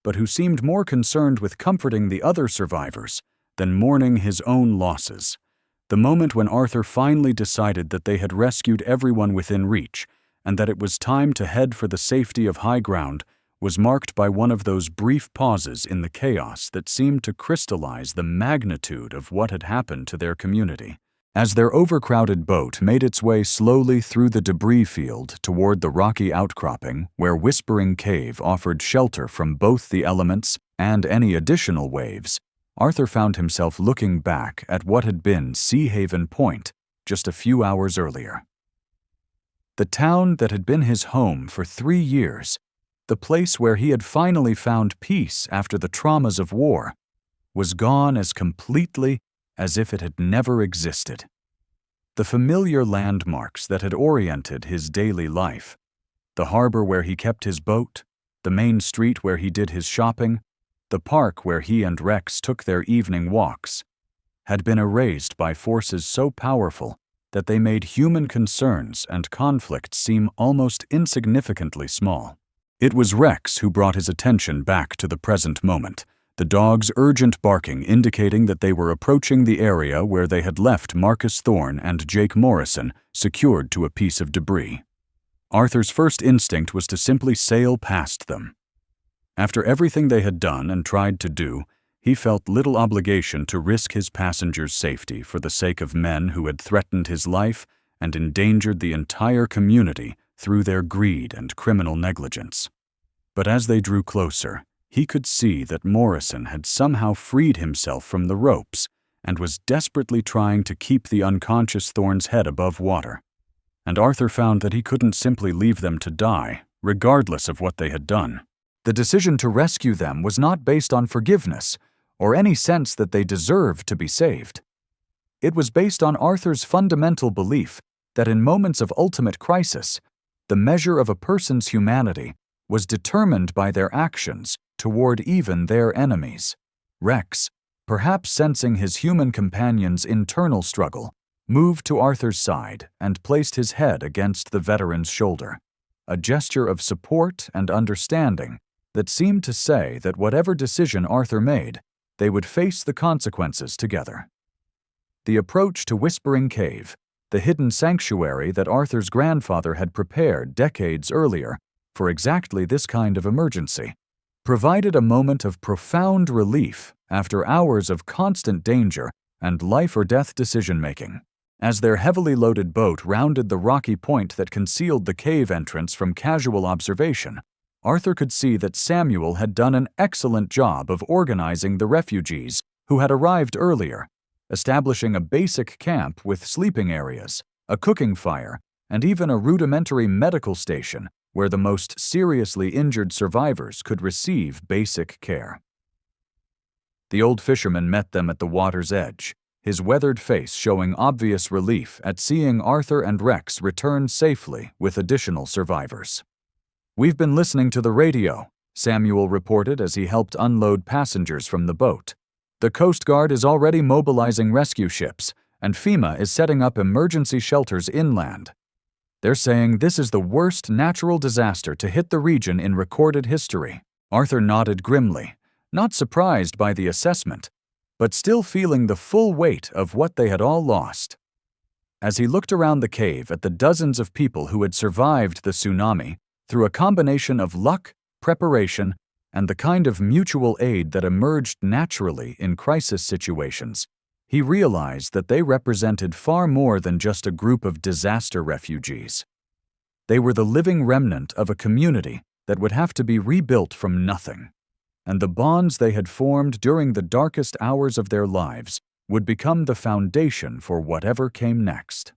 but who seemed more concerned with comforting the other survivors than mourning his own losses. The moment when Arthur finally decided that they had rescued everyone within reach and that it was time to head for the safety of high ground was marked by one of those brief pauses in the chaos that seemed to crystallize the magnitude of what had happened to their community. As their overcrowded boat made its way slowly through the debris field toward the rocky outcropping where Whispering Cave offered shelter from both the elements and any additional waves, Arthur found himself looking back at what had been Sea Haven Point just a few hours earlier. The town that had been his home for 3 years, the place where he had finally found peace after the traumas of war, was gone as completely as if it had never existed. The familiar landmarks that had oriented his daily life, the harbor where he kept his boat, the main street where he did his shopping, the park where he and Rex took their evening walks, had been erased by forces so powerful that they made human concerns and conflicts seem almost insignificantly small. It was Rex who brought his attention back to the present moment, the dog's urgent barking indicating that they were approaching the area where they had left Marcus Thorne and Jake Morrison secured to a piece of debris. Arthur's first instinct was to simply sail past them. After everything they had done and tried to do, he felt little obligation to risk his passengers' safety for the sake of men who had threatened his life and endangered the entire community through their greed and criminal negligence. But as they drew closer, he could see that Morrison had somehow freed himself from the ropes and was desperately trying to keep the unconscious Thorne's head above water. And Arthur found that he couldn't simply leave them to die, regardless of what they had done. The decision to rescue them was not based on forgiveness or any sense that they deserved to be saved. It was based on Arthur's fundamental belief that in moments of ultimate crisis, the measure of a person's humanity was determined by their actions toward even their enemies. Rex, perhaps sensing his human companion's internal struggle, moved to Arthur's side and placed his head against the veteran's shoulder, a gesture of support and understanding that seemed to say that whatever decision Arthur made, they would face the consequences together. The approach to Whispering Cave, the hidden sanctuary that Arthur's grandfather had prepared decades earlier for exactly this kind of emergency, provided a moment of profound relief after hours of constant danger and life-or-death decision-making. As their heavily loaded boat rounded the rocky point that concealed the cave entrance from casual observation, Arthur could see that Samuel had done an excellent job of organizing the refugees who had arrived earlier, establishing a basic camp with sleeping areas, a cooking fire, and even a rudimentary medical station where the most seriously injured survivors could receive basic care. The old fisherman met them at the water's edge, his weathered face showing obvious relief at seeing Arthur and Rex return safely with additional survivors. "We've been listening to the radio," Samuel reported as he helped unload passengers from the boat. "The Coast Guard is already mobilizing rescue ships, and FEMA is setting up emergency shelters inland. They're saying this is the worst natural disaster to hit the region in recorded history." Arthur nodded grimly, not surprised by the assessment, but still feeling the full weight of what they had all lost. As he looked around the cave at the dozens of people who had survived the tsunami through a combination of luck, preparation, and the kind of mutual aid that emerged naturally in crisis situations, he realized that they represented far more than just a group of disaster refugees. They were the living remnant of a community that would have to be rebuilt from nothing, and the bonds they had formed during the darkest hours of their lives would become the foundation for whatever came next.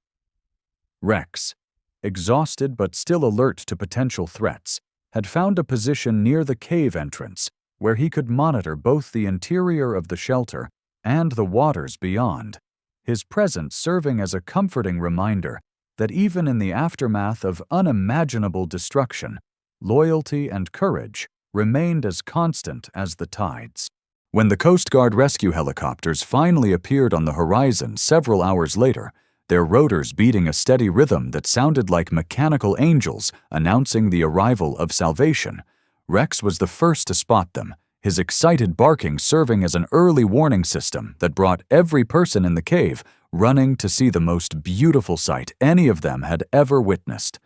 Rex, exhausted but still alert to potential threats, had found a position near the cave entrance where he could monitor both the interior of the shelter and the waters beyond, his presence serving as a comforting reminder that even in the aftermath of unimaginable destruction, loyalty and courage remained as constant as the tides. When the Coast Guard rescue helicopters finally appeared on the horizon several hours later, their rotors beating a steady rhythm that sounded like mechanical angels announcing the arrival of salvation, Rex was the first to spot them, his excited barking serving as an early warning system that brought every person in the cave running to see the most beautiful sight any of them had ever witnessed,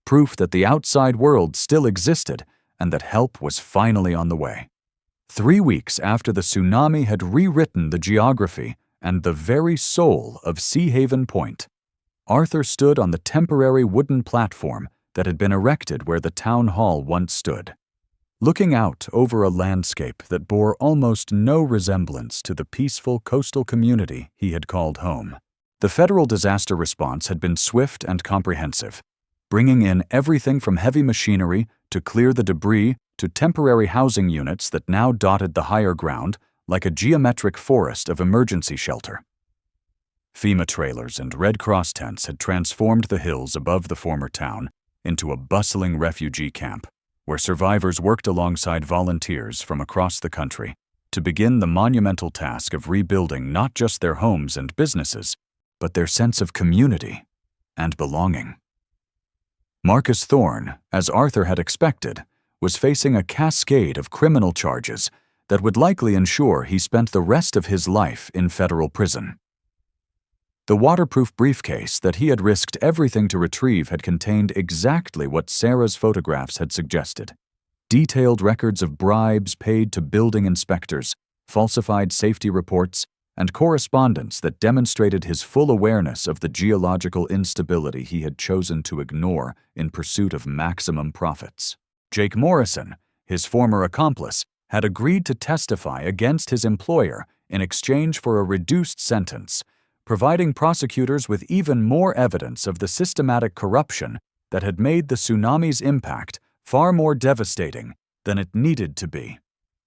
proof that the outside world still existed and that help was finally on the way. 3 weeks after the tsunami had rewritten the geography and the very soul of Sea Haven Point, Arthur stood on the temporary wooden platform that had been erected where the town hall once stood, looking out over a landscape that bore almost no resemblance to the peaceful coastal community he had called home. The federal disaster response had been swift and comprehensive, bringing in everything from heavy machinery to clear the debris to temporary housing units that now dotted the higher ground like a geometric forest of emergency shelter. FEMA trailers and Red Cross tents had transformed the hills above the former town into a bustling refugee camp, where survivors worked alongside volunteers from across the country to begin the monumental task of rebuilding not just their homes and businesses, but their sense of community and belonging. Marcus Thorne, as Arthur had expected, was facing a cascade of criminal charges that would likely ensure he spent the rest of his life in federal prison. The waterproof briefcase that he had risked everything to retrieve had contained exactly what Sarah's photographs had suggested: detailed records of bribes paid to building inspectors, falsified safety reports, and correspondence that demonstrated his full awareness of the geological instability he had chosen to ignore in pursuit of maximum profits. Jake Morrison, his former accomplice, had agreed to testify against his employer in exchange for a reduced sentence, providing prosecutors with even more evidence of the systematic corruption that had made the tsunami's impact far more devastating than it needed to be.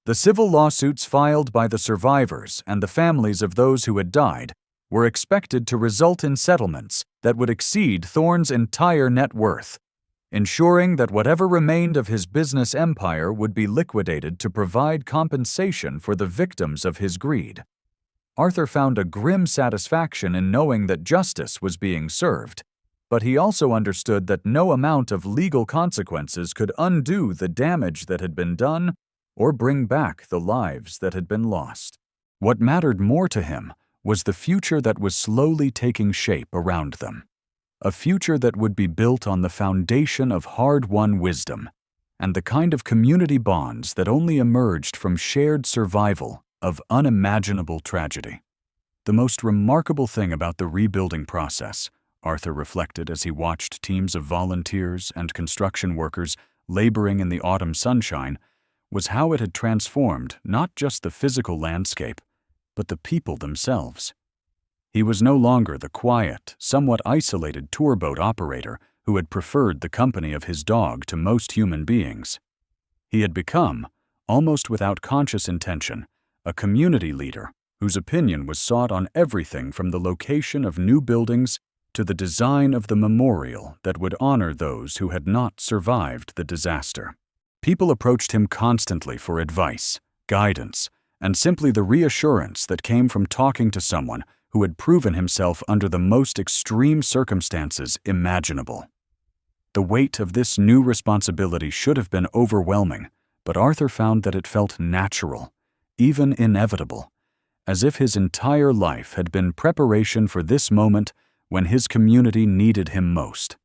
The civil lawsuits filed by the survivors and the families of those who had died were expected to result in settlements that would exceed Thorne's entire net worth, ensuring that whatever remained of his business empire would be liquidated to provide compensation for the victims of his greed. Arthur found a grim satisfaction in knowing that justice was being served, But he also understood that no amount of legal consequences could undo the damage that had been done or bring back the lives that had been lost. What mattered more to him was the future that was slowly taking shape around them. A future that would be built on the foundation of hard-won wisdom and the kind of community bonds that only emerged from shared survival of unimaginable tragedy. The most remarkable thing about the rebuilding process, Arthur reflected as he watched teams of volunteers and construction workers laboring in the autumn sunshine, was how it had transformed not just the physical landscape, but the people themselves. He was no longer the quiet, somewhat isolated tour boat operator who had preferred the company of his dog to most human beings. He had become, almost without conscious intention, a community leader whose opinion was sought on everything from the location of new buildings to the design of the memorial that would honor those who had not survived the disaster. People approached him constantly for advice, guidance, and simply the reassurance that came from talking to someone who had proven himself under the most extreme circumstances imaginable. The weight of this new responsibility should have been overwhelming, but Arthur found that it felt natural, even inevitable, as if his entire life had been preparation for this moment when his community needed him most.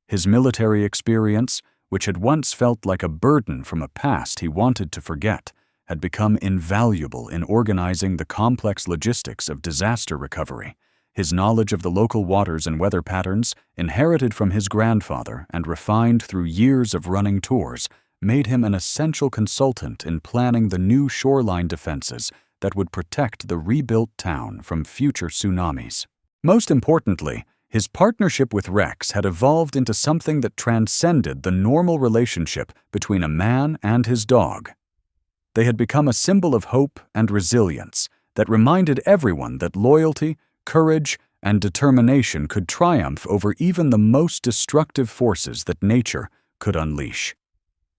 His military experience, which had once felt like a burden from a past he wanted to forget, had become invaluable in organizing the complex logistics of disaster recovery. His knowledge of the local waters and weather patterns, inherited from his grandfather and refined through years of running tours, made him an essential consultant in planning the new shoreline defenses that would protect the rebuilt town from future tsunamis. Most importantly, his partnership with Rex had evolved into something that transcended the normal relationship between a man and his dog. They had become a symbol of hope and resilience that reminded everyone that loyalty, courage, and determination could triumph over even the most destructive forces that nature could unleash.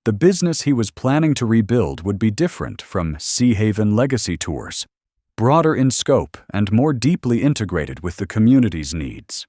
The business he was planning to rebuild would be different from Sea Haven legacy tours, broader in scope and more deeply integrated with the community's needs.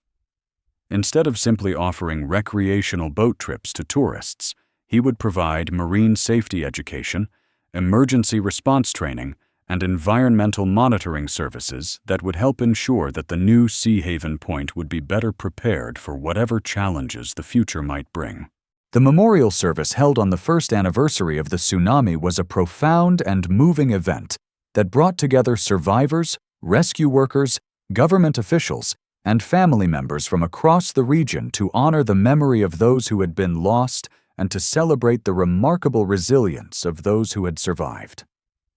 Instead of simply offering recreational boat trips to tourists, he would provide marine safety education, emergency response training, and environmental monitoring services that would help ensure that the new Sea Haven Point would be better prepared for whatever challenges the future might bring. The memorial service held on the first anniversary of the tsunami was a profound and moving event that brought together survivors, rescue workers, government officials, and family members from across the region to honor the memory of those who had been lost and to celebrate the remarkable resilience of those who had survived.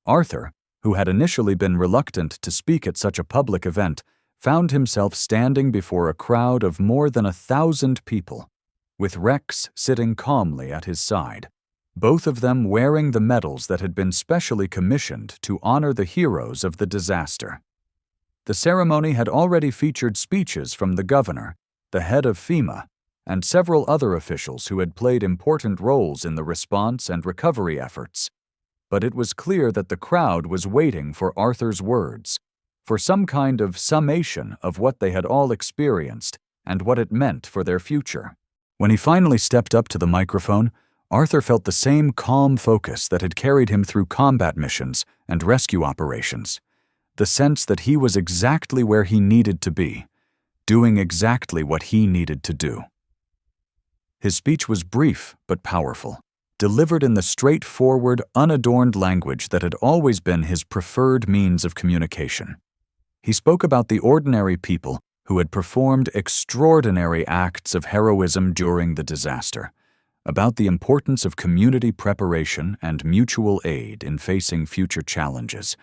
Arthur, who had initially been reluctant to speak at such a public event, found himself standing before a crowd of more than 1,000 people, with Rex sitting calmly at his side, both of them wearing the medals that had been specially commissioned to honor the heroes of the disaster. The ceremony had already featured speeches from the governor, the head of FEMA, and several other officials who had played important roles in the response and recovery efforts. But it was clear that the crowd was waiting for Arthur's words, for some kind of summation of what they had all experienced and what it meant for their future. When he finally stepped up to the microphone, Arthur felt the same calm focus that had carried him through combat missions and rescue operations, the sense that he was exactly where he needed to be, doing exactly what he needed to do. His speech was brief but powerful, delivered in the straightforward, unadorned language that had always been his preferred means of communication. He spoke about the ordinary people who had performed extraordinary acts of heroism during the disaster, about the importance of community preparation and mutual aid in facing future challenges,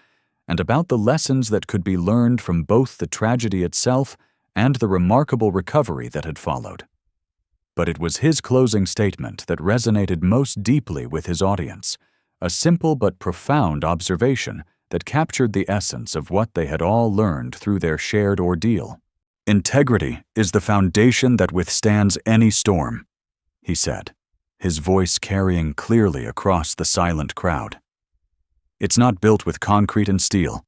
and about the lessons that could be learned from both the tragedy itself and the remarkable recovery that had followed. But it was his closing statement that resonated most deeply with his audience, a simple but profound observation that captured the essence of what they had all learned through their shared ordeal. "Integrity is the foundation that withstands any storm," he said, his voice carrying clearly across the silent crowd. "It's not built with concrete and steel,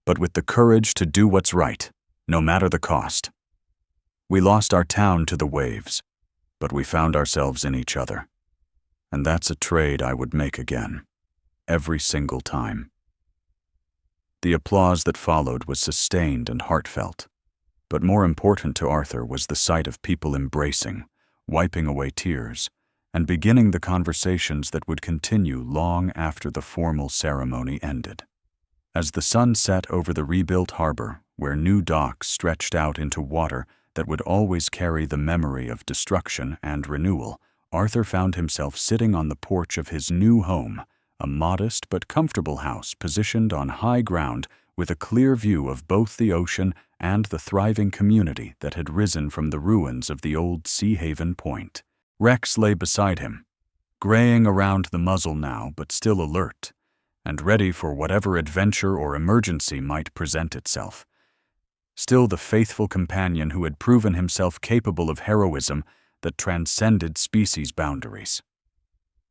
but with the courage to do what's right, no matter the cost." We lost our town to the waves, but we found ourselves in each other. And that's a trade I would make again, every single time. The applause that followed was sustained and heartfelt, but more important to Arthur was the sight of people embracing, wiping away tears, and beginning the conversations that would continue long after the formal ceremony ended. As the sun set over the rebuilt harbor, where new docks stretched out into water that would always carry the memory of destruction and renewal, Arthur found himself sitting on the porch of his new home, a modest but comfortable house positioned on high ground with a clear view of both the ocean and the thriving community that had risen from the ruins of the old Sea Haven Point. Rex lay beside him, graying around the muzzle now but still alert, and ready for whatever adventure or emergency might present itself. Still the faithful companion who had proven himself capable of heroism that transcended species boundaries.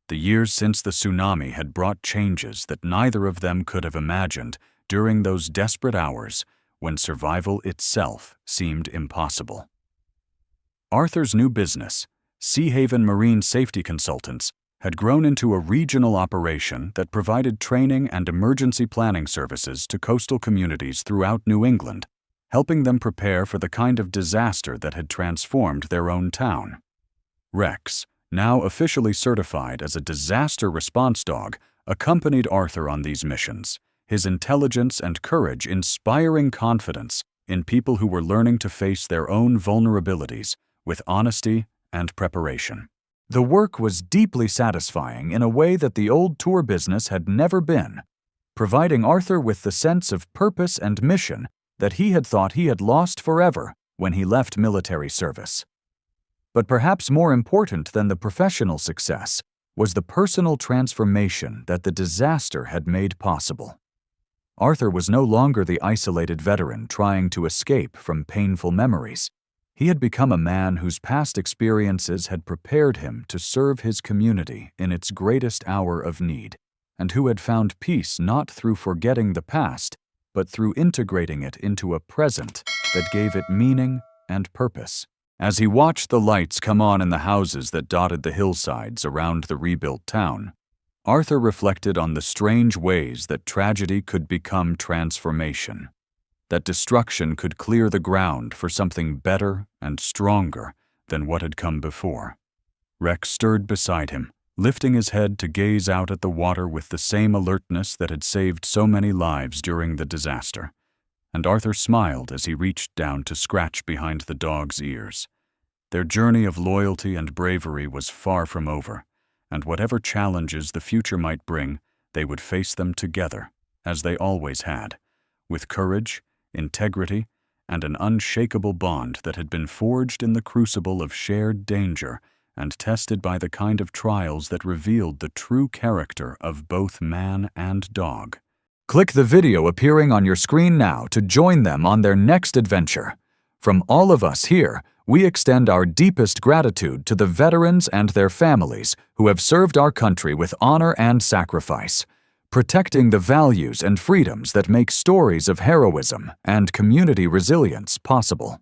The years since the tsunami had brought changes that neither of them could have imagined during those desperate hours when survival itself seemed impossible. Arthur's new business, Sea Haven Marine Safety Consultants, had grown into a regional operation that provided training and emergency planning services to coastal communities throughout New England, helping them prepare for the kind of disaster that had transformed their own town. Rex, now officially certified as a disaster response dog, accompanied Arthur on these missions, his intelligence and courage inspiring confidence in people who were learning to face their own vulnerabilities with honesty and preparation. The work was deeply satisfying in a way that the old tour business had never been, providing Arthur with the sense of purpose and mission that he had thought he had lost forever when he left military service. But perhaps more important than the professional success was the personal transformation that the disaster had made possible. Arthur was no longer the isolated veteran trying to escape from painful memories. He had become a man whose past experiences had prepared him to serve his community in its greatest hour of need, and who had found peace not through forgetting the past, but through integrating it into a present that gave it meaning and purpose. As he watched the lights come on in the houses that dotted the hillsides around the rebuilt town, Arthur reflected on the strange ways that tragedy could become transformation, that destruction could clear the ground for something better and stronger than what had come before. Rex stirred beside him, lifting his head to gaze out at the water with the same alertness that had saved so many lives during the disaster, and Arthur smiled as he reached down to scratch behind the dog's ears. Their journey of loyalty and bravery was far from over, and whatever challenges the future might bring, they would face them together, as they always had, with courage, integrity, and an unshakable bond that had been forged in the crucible of shared danger and tested by the kind of trials that revealed the true character of both man and dog. Click the video appearing on your screen now to join them on their next adventure. From all of us here, we extend our deepest gratitude to the veterans and their families who have served our country with honor and sacrifice, protecting the values and freedoms that make stories of heroism and community resilience possible.